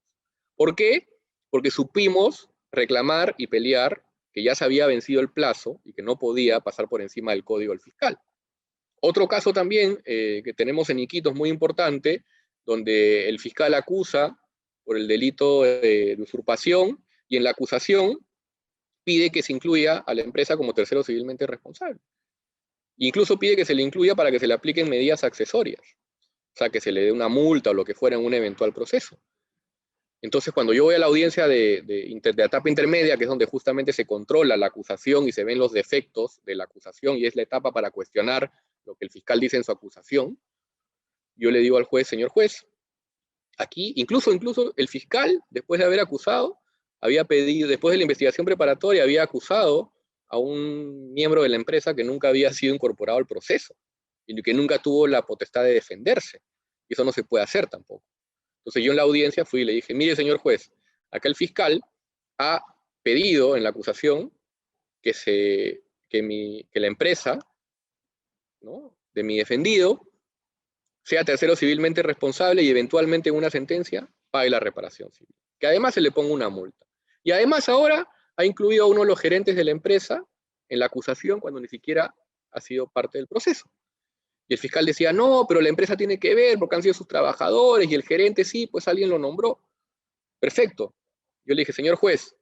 ¿Por qué? Porque supimos reclamar y pelear que ya se había vencido el plazo y que no podía pasar por encima del código del fiscal. Otro caso también que tenemos en Iquitos muy importante, donde el fiscal acusa por el delito de usurpación y en la acusación pide que se incluya a la empresa como tercero civilmente responsable. Incluso pide que se le incluya para que se le apliquen medidas accesorias, o sea, que se le dé una multa o lo que fuera en un eventual proceso. Entonces, cuando yo voy a la audiencia de etapa intermedia, que es donde justamente se controla la acusación y se ven los defectos de la acusación, y es la etapa para cuestionar lo que el fiscal dice en su acusación, yo le digo al juez, señor juez, aquí, incluso el fiscal, después de haber acusado, había pedido, después de la investigación preparatoria, había acusado a un miembro de la empresa que nunca había sido incorporado al proceso y que nunca tuvo la potestad de defenderse. Y eso no se puede hacer tampoco. Entonces yo en la audiencia fui y le dije, mire señor juez, acá el fiscal ha pedido en la acusación que la empresa, ¿no?, de mi defendido sea tercero civilmente responsable y eventualmente en una sentencia pague la reparación civil. Que además se le ponga una multa. Y además ahora ha incluido a uno de los gerentes de la empresa en la acusación cuando ni siquiera ha sido parte del proceso. Y el fiscal decía, no, pero la empresa tiene que ver porque han sido sus trabajadores y el gerente sí, pues alguien lo nombró. Perfecto. Yo le dije, señor juez,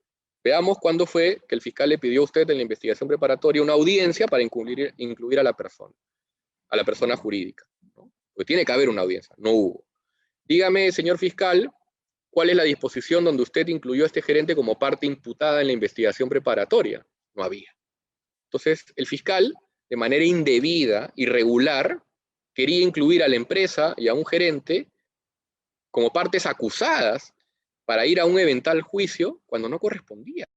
veamos cuándo fue que el fiscal le pidió a usted en la investigación preparatoria una audiencia para incluir a la persona jurídica, ¿no? Porque tiene que haber una audiencia, no hubo. Dígame, señor fiscal, ¿cuál es la disposición donde usted incluyó a este gerente como parte imputada en la investigación preparatoria? No había. Entonces, el fiscal, de manera indebida, irregular, quería incluir a la empresa y a un gerente como partes acusadas para ir a un eventual juicio cuando no correspondía,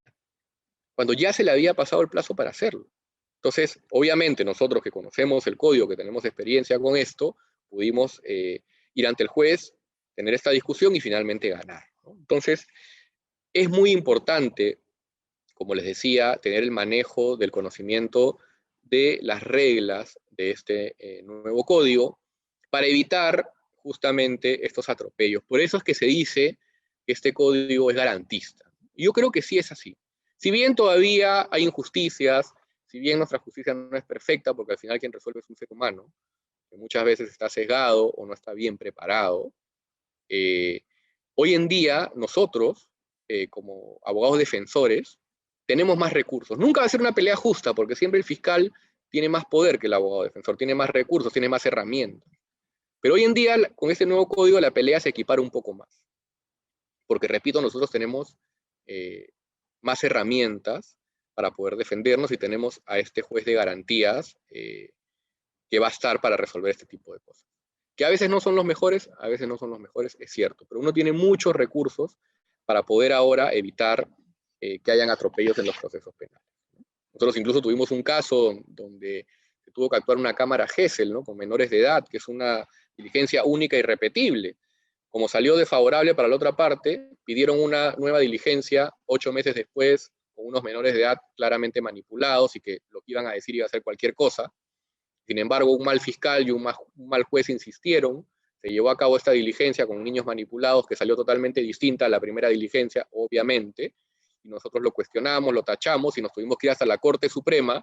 cuando ya se le había pasado el plazo para hacerlo. Entonces, obviamente, nosotros que conocemos el código, que tenemos experiencia con esto, pudimos ir ante el juez, tener esta discusión y finalmente ganar, ¿no? Entonces, es muy importante, como les decía, tener el manejo del conocimiento de las reglas de este nuevo código, para evitar justamente estos atropellos. Por eso es que se dice que este código es garantista. Y yo creo que sí es así. Si bien todavía hay injusticias, si bien nuestra justicia no es perfecta, porque al final quien resuelve es un ser humano, que muchas veces está sesgado o no está bien preparado, hoy en día nosotros, como abogados defensores, tenemos más recursos. Nunca va a ser una pelea justa, porque siempre el fiscal tiene más poder que el abogado defensor, tiene más recursos, tiene más herramientas. Pero hoy en día, con este nuevo código, la pelea se equipara un poco más. Porque, repito, nosotros tenemos más herramientas para poder defendernos y tenemos a este juez de garantías que va a estar para resolver este tipo de cosas. Que a veces no son los mejores, a veces no son los mejores, es cierto, pero uno tiene muchos recursos para poder ahora evitar que hayan atropellos en los procesos penales. Nosotros incluso tuvimos un caso donde se tuvo que actuar una cámara Gesell, ¿no? Con menores de edad, que es una diligencia única y repetible. Como salió desfavorable para la otra parte, pidieron una nueva diligencia 8 meses después, con unos menores de edad claramente manipulados y que lo que iban a decir iba a ser cualquier cosa. Sin embargo, un mal fiscal y un mal juez insistieron, se llevó a cabo esta diligencia con niños manipulados que salió totalmente distinta a la primera diligencia, obviamente, y nosotros lo cuestionamos, lo tachamos y nos tuvimos que ir hasta la Corte Suprema,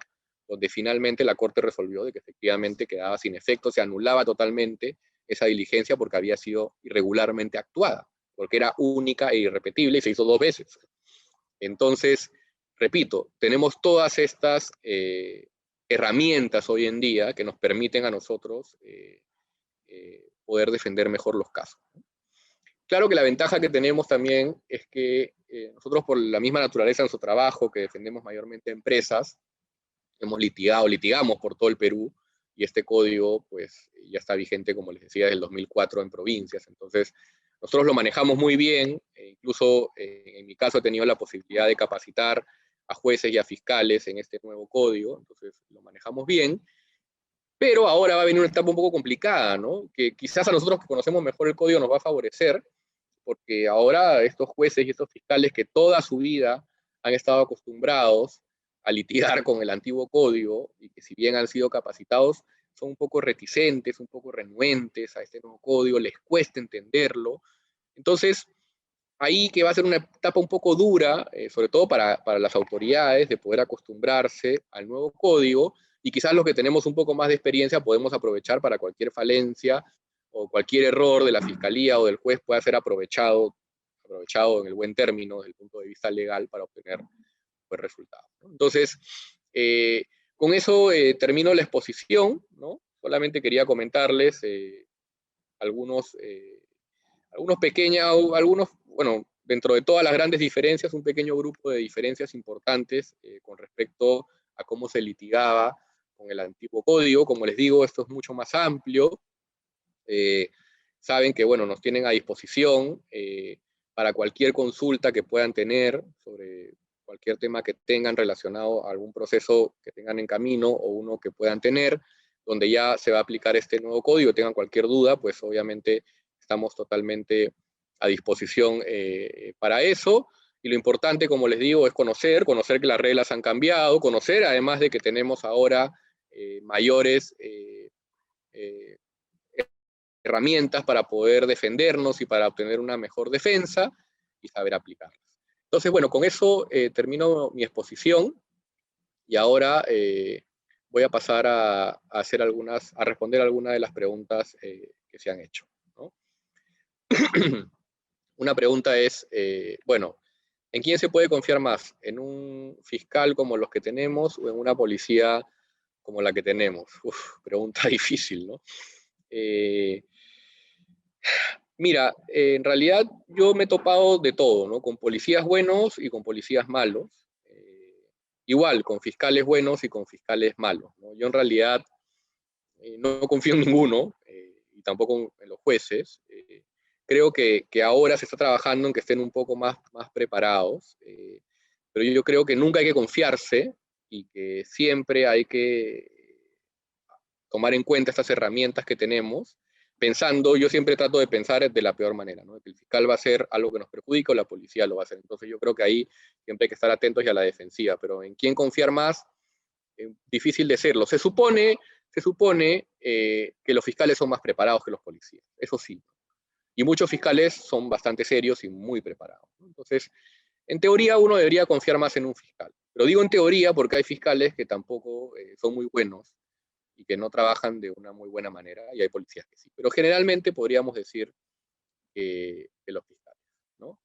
donde finalmente la Corte resolvió de que efectivamente quedaba sin efecto, se anulaba totalmente esa diligencia porque había sido irregularmente actuada, porque era única e irrepetible y se hizo 2 veces. Entonces, repito, tenemos todas estas herramientas hoy en día que nos permiten a nosotros poder defender mejor los casos. Claro que la ventaja que tenemos también es que nosotros, por la misma naturaleza de nuestro trabajo, que defendemos mayormente empresas, litigamos por todo el Perú, y este código pues ya está vigente, como les decía, desde el 2004 en provincias. Entonces, nosotros lo manejamos muy bien, incluso en mi caso he tenido la posibilidad de capacitar a jueces y a fiscales en este nuevo código, entonces lo manejamos bien, pero ahora va a venir una etapa un poco complicada, ¿no? Que quizás a nosotros que conocemos mejor el código nos va a favorecer, porque ahora estos jueces y estos fiscales que toda su vida han estado acostumbrados a litigar con el antiguo código y que si bien han sido capacitados, son un poco reticentes, un poco renuentes a este nuevo código, les cuesta entenderlo. Entonces, ahí que va a ser una etapa un poco dura, sobre todo para las autoridades, de poder acostumbrarse al nuevo código, y quizás los que tenemos un poco más de experiencia podemos aprovechar para cualquier falencia o cualquier error de la fiscalía o del juez pueda ser aprovechado en el buen término desde el punto de vista legal para obtener buen resultado, ¿no? Entonces, con eso termino la exposición, ¿no? Solamente quería comentarles bueno, dentro de todas las grandes diferencias, un pequeño grupo de diferencias importantes con respecto a cómo se litigaba con el antiguo código. Como les digo, esto es mucho más amplio. Saben que, bueno, nos tienen a disposición para cualquier consulta que puedan tener sobre cualquier tema que tengan relacionado a algún proceso que tengan en camino o uno que puedan tener, donde ya se va a aplicar este nuevo código, tengan cualquier duda, pues obviamente estamos totalmente a disposición para eso. Y lo importante, como les digo, es conocer que las reglas han cambiado, conocer además de que tenemos ahora mayores herramientas para poder defendernos y para obtener una mejor defensa y saber aplicarlas. Entonces, bueno, con eso termino mi exposición y ahora voy a pasar a responder algunas de las preguntas que se han hecho, ¿no? Una pregunta es, bueno, ¿en quién se puede confiar más? ¿En un fiscal como los que tenemos o en una policía como la que tenemos? Uf, pregunta difícil, ¿no? Mira, en realidad yo me he topado de todo, ¿no? Con policías buenos y con policías malos. Igual, con fiscales buenos y con fiscales malos, ¿no? Yo en realidad no confío en ninguno y tampoco en los jueces. Creo que ahora se está trabajando en que estén un poco más preparados, pero yo creo que nunca hay que confiarse y que siempre hay que tomar en cuenta estas herramientas que tenemos, pensando, yo siempre trato de pensar de la peor manera, ¿no? Que el fiscal va a hacer algo que nos perjudica o la policía lo va a hacer. Entonces yo creo que ahí siempre hay que estar atentos y a la defensiva, pero en quién confiar más, difícil de serlo. Se se supone que los fiscales son más preparados que los policías, eso sí. Y muchos fiscales son bastante serios y muy preparados, ¿no? Entonces, en teoría uno debería confiar más en un fiscal. Pero digo en teoría porque hay fiscales que tampoco son muy buenos y que no trabajan de una muy buena manera, y hay policías que sí. Pero generalmente podríamos decir que los fiscales, ¿no?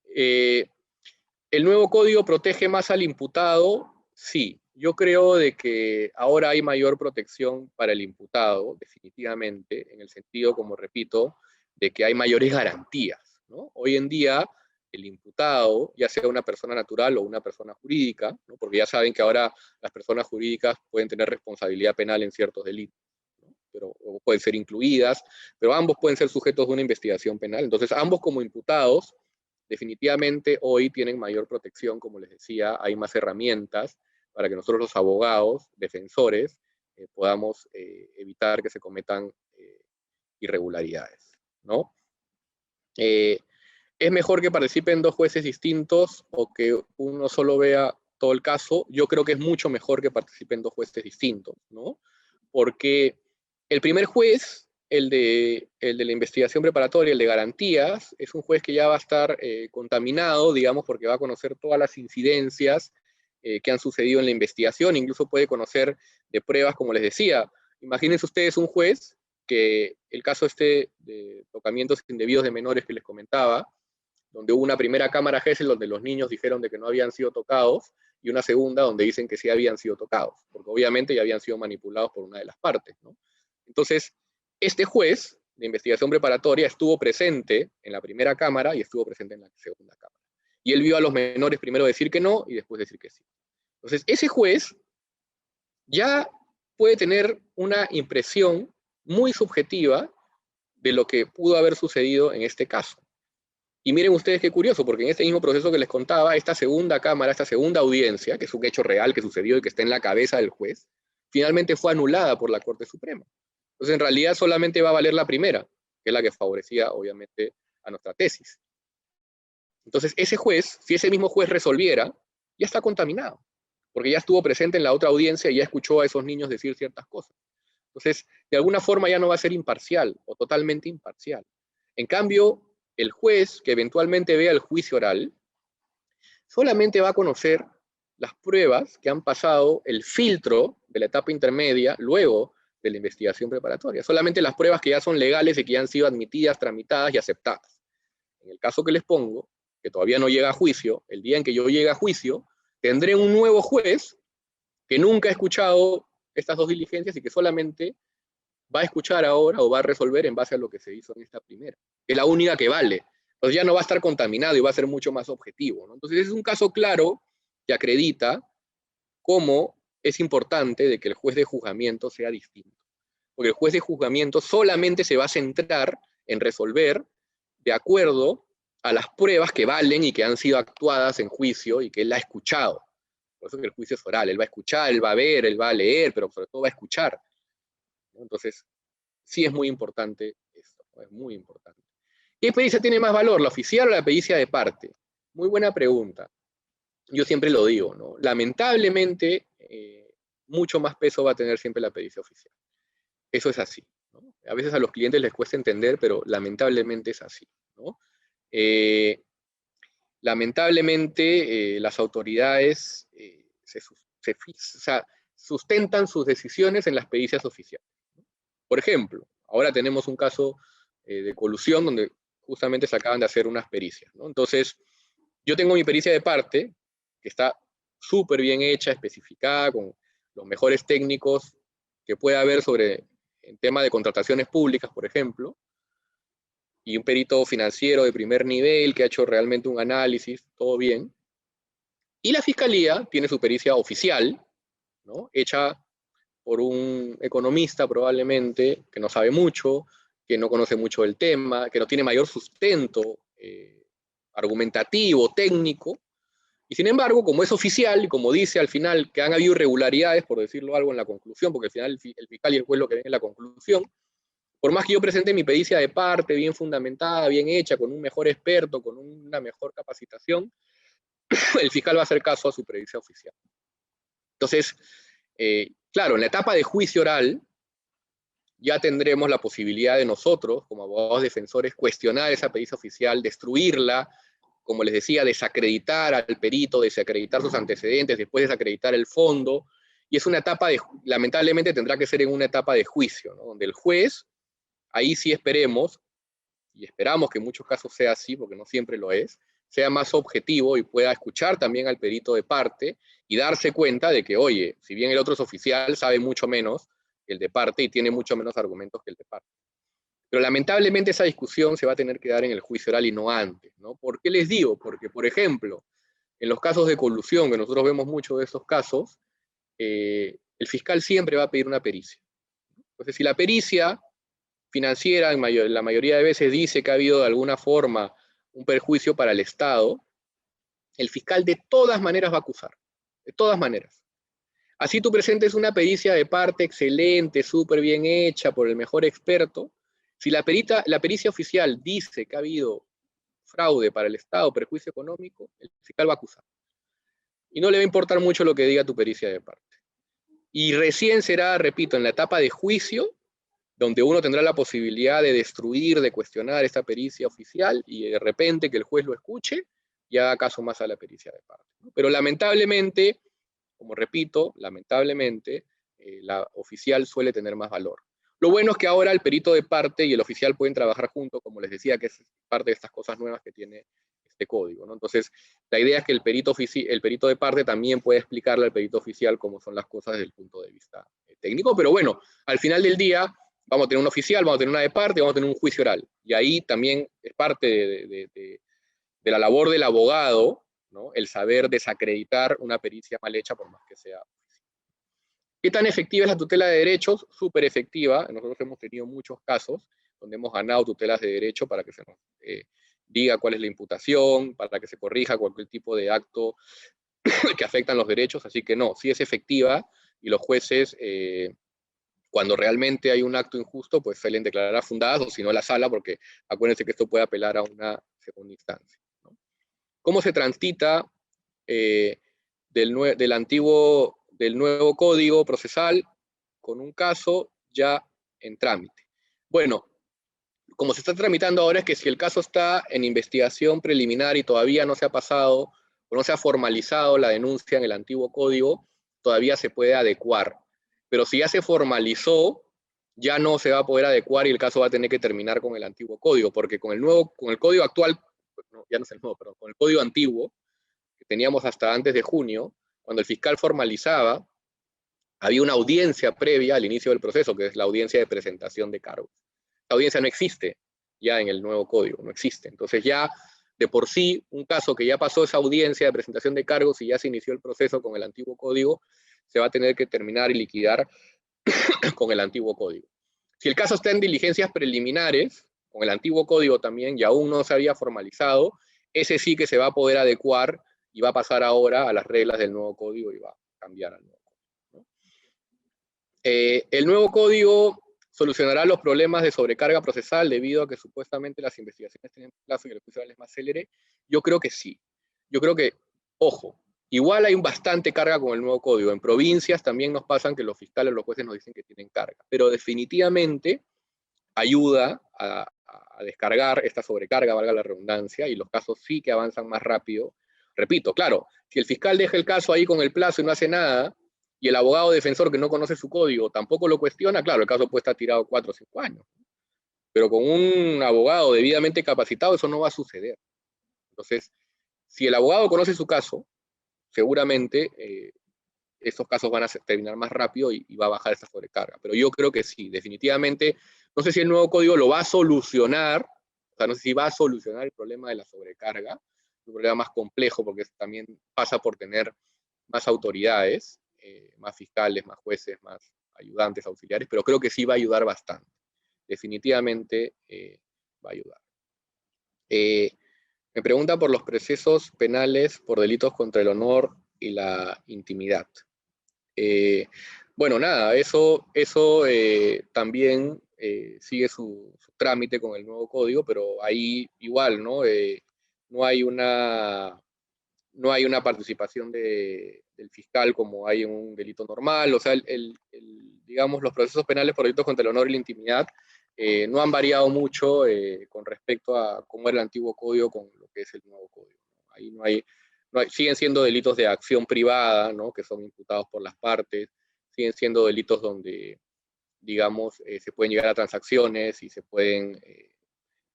¿El nuevo código protege más al imputado? Sí. Yo creo de que ahora hay mayor protección para el imputado, definitivamente, en el sentido, como repito, de que hay mayores garantías, ¿no? Hoy en día, el imputado, ya sea una persona natural o una persona jurídica, ¿no? Porque ya saben que ahora las personas jurídicas pueden tener responsabilidad penal en ciertos delitos, ¿no? Pero, o pueden ser incluidas, pero ambos pueden ser sujetos de una investigación penal. Entonces, ambos como imputados, definitivamente hoy tienen mayor protección, como les decía, hay más herramientas para que nosotros los abogados, defensores, podamos evitar que se cometan irregularidades, ¿no? ¿Es mejor que participen dos jueces distintos o que uno solo vea todo el caso? Yo creo que es mucho mejor que participen dos jueces distintos, ¿no? Porque el primer juez, el de la investigación preparatoria, el de garantías, es un juez que ya va a estar contaminado, digamos, porque va a conocer todas las incidencias que han sucedido en la investigación, incluso puede conocer de pruebas, como les decía. Imagínense ustedes un juez que el caso de tocamientos indebidos de menores que les comentaba, donde hubo una primera cámara Gesell donde los niños dijeron de que no habían sido tocados, y una segunda donde dicen que sí habían sido tocados, porque obviamente ya habían sido manipulados por una de las partes, ¿no? Entonces, este juez de investigación preparatoria estuvo presente en la primera cámara y estuvo presente en la segunda cámara. Y él vio a los menores primero decir que no y después decir que sí. Entonces, ese juez ya puede tener una impresión muy subjetiva de lo que pudo haber sucedido en este caso. Y miren ustedes qué curioso, porque en este mismo proceso que les contaba, esta segunda cámara, esta segunda audiencia, que es un hecho real que sucedió y que está en la cabeza del juez, finalmente fue anulada por la Corte Suprema. Entonces, en realidad solamente va a valer la primera, que es la que favorecía, obviamente, a nuestra tesis. Entonces, ese juez, si ese mismo juez resolviera, ya está contaminado, porque ya estuvo presente en la otra audiencia y ya escuchó a esos niños decir ciertas cosas. Entonces, de alguna forma ya no va a ser imparcial o totalmente imparcial. En cambio, el juez que eventualmente vea el juicio oral solamente va a conocer las pruebas que han pasado el filtro de la etapa intermedia luego de la investigación preparatoria. Solamente las pruebas que ya son legales y que ya han sido admitidas, tramitadas y aceptadas. En el caso que les pongo, que todavía no llega a juicio, el día en que yo llegue a juicio, tendré un nuevo juez que nunca ha escuchado estas dos diligencias y que solamente va a escuchar ahora o va a resolver en base a lo que se hizo en esta primera, que es la única que vale. Entonces ya no va a estar contaminado y va a ser mucho más objetivo, ¿no? Entonces es un caso claro que acredita cómo es importante de que el juez de juzgamiento sea distinto. Porque el juez de juzgamiento solamente se va a centrar en resolver de acuerdo a las pruebas que valen y que han sido actuadas en juicio y que él ha escuchado. Por eso que el juicio es oral, él va a escuchar, él va a ver, él va a leer, pero sobre todo va a escuchar, ¿no? Entonces, sí es muy importante esto, ¿no? Es muy importante. ¿Qué pericia tiene más valor, la oficial o la pericia de parte? Muy buena pregunta. Yo siempre lo digo, ¿no? Lamentablemente, mucho más peso va a tener siempre la pericia oficial. Eso es así, ¿no? A veces a los clientes les cuesta entender, pero lamentablemente es así, ¿no? Lamentablemente, las autoridades o sea, sustentan sus decisiones en las pericias oficiales. Por ejemplo, ahora tenemos un caso de colusión donde justamente se acaban de hacer unas pericias, ¿no? Entonces, yo tengo mi pericia de parte, que está súper bien hecha, especificada, con los mejores técnicos que pueda haber sobre el tema de contrataciones públicas, por ejemplo, y un perito financiero de primer nivel que ha hecho realmente un análisis, todo bien. Y la fiscalía tiene su pericia oficial, ¿no? Hecha por un economista probablemente, que no sabe mucho, que no conoce mucho del tema, que no tiene mayor sustento argumentativo, técnico, y sin embargo, como es oficial, y como dice al final que han habido irregularidades, por decirlo algo en la conclusión, porque al final el fiscal y el juez lo que ven en la conclusión, por más que yo presente mi pericia de parte, bien fundamentada, bien hecha, con un mejor experto, con una mejor capacitación, el fiscal va a hacer caso a su pericia oficial. Entonces, claro, en la etapa de juicio oral, ya tendremos la posibilidad de nosotros, como abogados defensores, cuestionar esa pericia oficial, destruirla, como les decía, desacreditar al perito, desacreditar sus antecedentes, después desacreditar el fondo, y es una etapa lamentablemente tendrá que ser en una etapa de juicio, ¿no? Donde el juez, ahí sí esperemos, y esperamos que en muchos casos sea así, porque no siempre lo es, sea más objetivo y pueda escuchar también al perito de parte y darse cuenta de que, oye, si bien el otro es oficial, sabe mucho menos que el de parte y tiene mucho menos argumentos que el de parte. Pero lamentablemente esa discusión se va a tener que dar en el juicio oral y no antes, ¿no? ¿Por qué les digo? Porque, por ejemplo, en los casos de colusión, que nosotros vemos mucho de estos casos, el fiscal siempre va a pedir una pericia. Entonces, si la pericia financiera en la mayoría de veces dice que ha habido de alguna forma un perjuicio para el Estado, el fiscal de todas maneras va a acusar, de todas maneras. Así tú presentes una pericia de parte excelente, súper bien hecha por el mejor experto, si la pericia oficial dice que ha habido fraude para el Estado, perjuicio económico, el fiscal va a acusar. Y no le va a importar mucho lo que diga tu pericia de parte. Y recién será, repito, en la etapa de juicio, donde uno tendrá la posibilidad de destruir, de cuestionar esta pericia oficial y de repente que el juez lo escuche y haga caso más a la pericia de parte. Pero lamentablemente, como repito, lamentablemente, la oficial suele tener más valor. Lo bueno es que ahora el perito de parte y el oficial pueden trabajar juntos, como les decía, que es parte de estas cosas nuevas que tiene este código, ¿no? Entonces, la idea es que el perito de parte también puede explicarle al perito oficial cómo son las cosas desde el punto de vista técnico, pero bueno, al final del día vamos a tener un oficial, vamos a tener una de parte, vamos a tener un juicio oral. Y ahí también es parte de la labor del abogado, ¿no? El saber desacreditar una pericia mal hecha por más que sea. ¿Qué tan efectiva es la tutela de derechos? Súper efectiva. Nosotros hemos tenido muchos casos donde hemos ganado tutelas de derecho para que se nos diga cuál es la imputación, para que se corrija cualquier tipo de acto que afectan los derechos. Así que no, sí es efectiva y los jueces, cuando realmente hay un acto injusto, pues suelen declarar fundadas o si no la sala, porque acuérdense que esto puede apelar a una segunda instancia, ¿no? ¿Cómo se transita del nuevo código procesal con un caso ya en trámite? Bueno, como se está tramitando ahora es que si el caso está en investigación preliminar y todavía no se ha pasado o no se ha formalizado la denuncia en el antiguo código, todavía se puede adecuar. Pero si ya se formalizó, ya no se va a poder adecuar y el caso va a tener que terminar con el antiguo código, porque con el código actual, no, ya no es el nuevo, perdón, con el código antiguo, que teníamos hasta antes de junio, cuando el fiscal formalizaba, había una audiencia previa al inicio del proceso, que es la audiencia de presentación de cargos. La audiencia no existe ya en el nuevo código, no existe. Entonces ya de por sí, un caso que ya pasó esa audiencia de presentación de cargos y ya se inició el proceso con el antiguo código, se va a tener que terminar y liquidar con el antiguo código. Si el caso está en diligencias preliminares, con el antiguo código también, y aún no se había formalizado, ese sí que se va a poder adecuar y va a pasar ahora a las reglas del nuevo código y va a cambiar al nuevo código, ¿no? El nuevo código solucionará los problemas de sobrecarga procesal debido a que supuestamente las investigaciones tienen plazo y el juicio oral es más célere. Yo creo que sí. Yo creo que, ojo, igual hay bastante carga con el nuevo código. En provincias también nos pasan que los fiscales, los jueces nos dicen que tienen carga, pero definitivamente ayuda a descargar esta sobrecarga, valga la redundancia, y los casos sí que avanzan más rápido. Repito, claro, si el fiscal deja el caso ahí con el plazo y no hace nada, y el abogado defensor que no conoce su código tampoco lo cuestiona, claro, el caso puede estar tirado 4 o 5 años. Pero con un abogado debidamente capacitado eso no va a suceder. Entonces, si el abogado conoce su caso, seguramente estos casos van a terminar más rápido y va a bajar esa sobrecarga. Pero yo creo que sí, definitivamente, no sé si el nuevo código lo va a solucionar, o sea, no sé si va a solucionar el problema de la sobrecarga, un problema más complejo porque también pasa por tener más autoridades, más fiscales, más jueces, más ayudantes, auxiliares, pero creo que sí va a ayudar bastante. Definitivamente va a ayudar. Me pregunta por los procesos penales por delitos contra el honor y la intimidad. Bueno, nada, eso también sigue su trámite con el nuevo código, pero ahí igual, ¿no? No hay una participación del fiscal como hay en un delito normal, o sea, digamos, los procesos penales por delitos contra el honor y la intimidad no han variado mucho con respecto a cómo era el antiguo código con lo que es el nuevo código. Ahí siguen siendo delitos de acción privada, ¿no? Que son imputados por las partes, siguen siendo delitos donde, digamos, se pueden llegar a transacciones y se pueden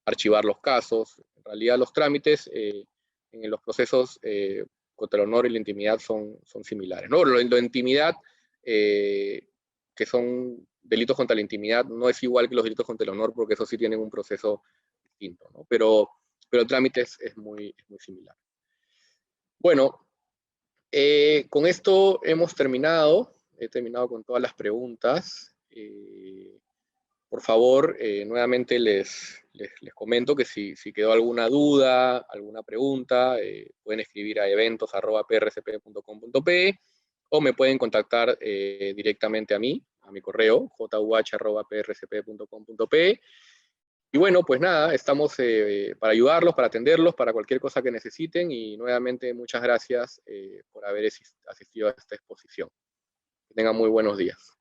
archivar los casos. En realidad los trámites en los procesos contra el honor y la intimidad son similares, ¿no? Lo de intimidad, que son delitos contra la intimidad, no es igual que los delitos contra el honor, porque eso sí tienen un proceso distinto, ¿no? Pero el trámite es muy similar. Bueno, con esto hemos terminado. He terminado con todas las preguntas. Por favor, nuevamente les comento que si quedó alguna duda, alguna pregunta, pueden escribir a eventos@prcp.com.pe o me pueden contactar directamente a mí, a mi correo, juh@prcp.com.pe. Y bueno, pues nada, estamos para ayudarlos, para atenderlos, para cualquier cosa que necesiten, y nuevamente muchas gracias por haber asistido a esta exposición. Que tengan muy buenos días.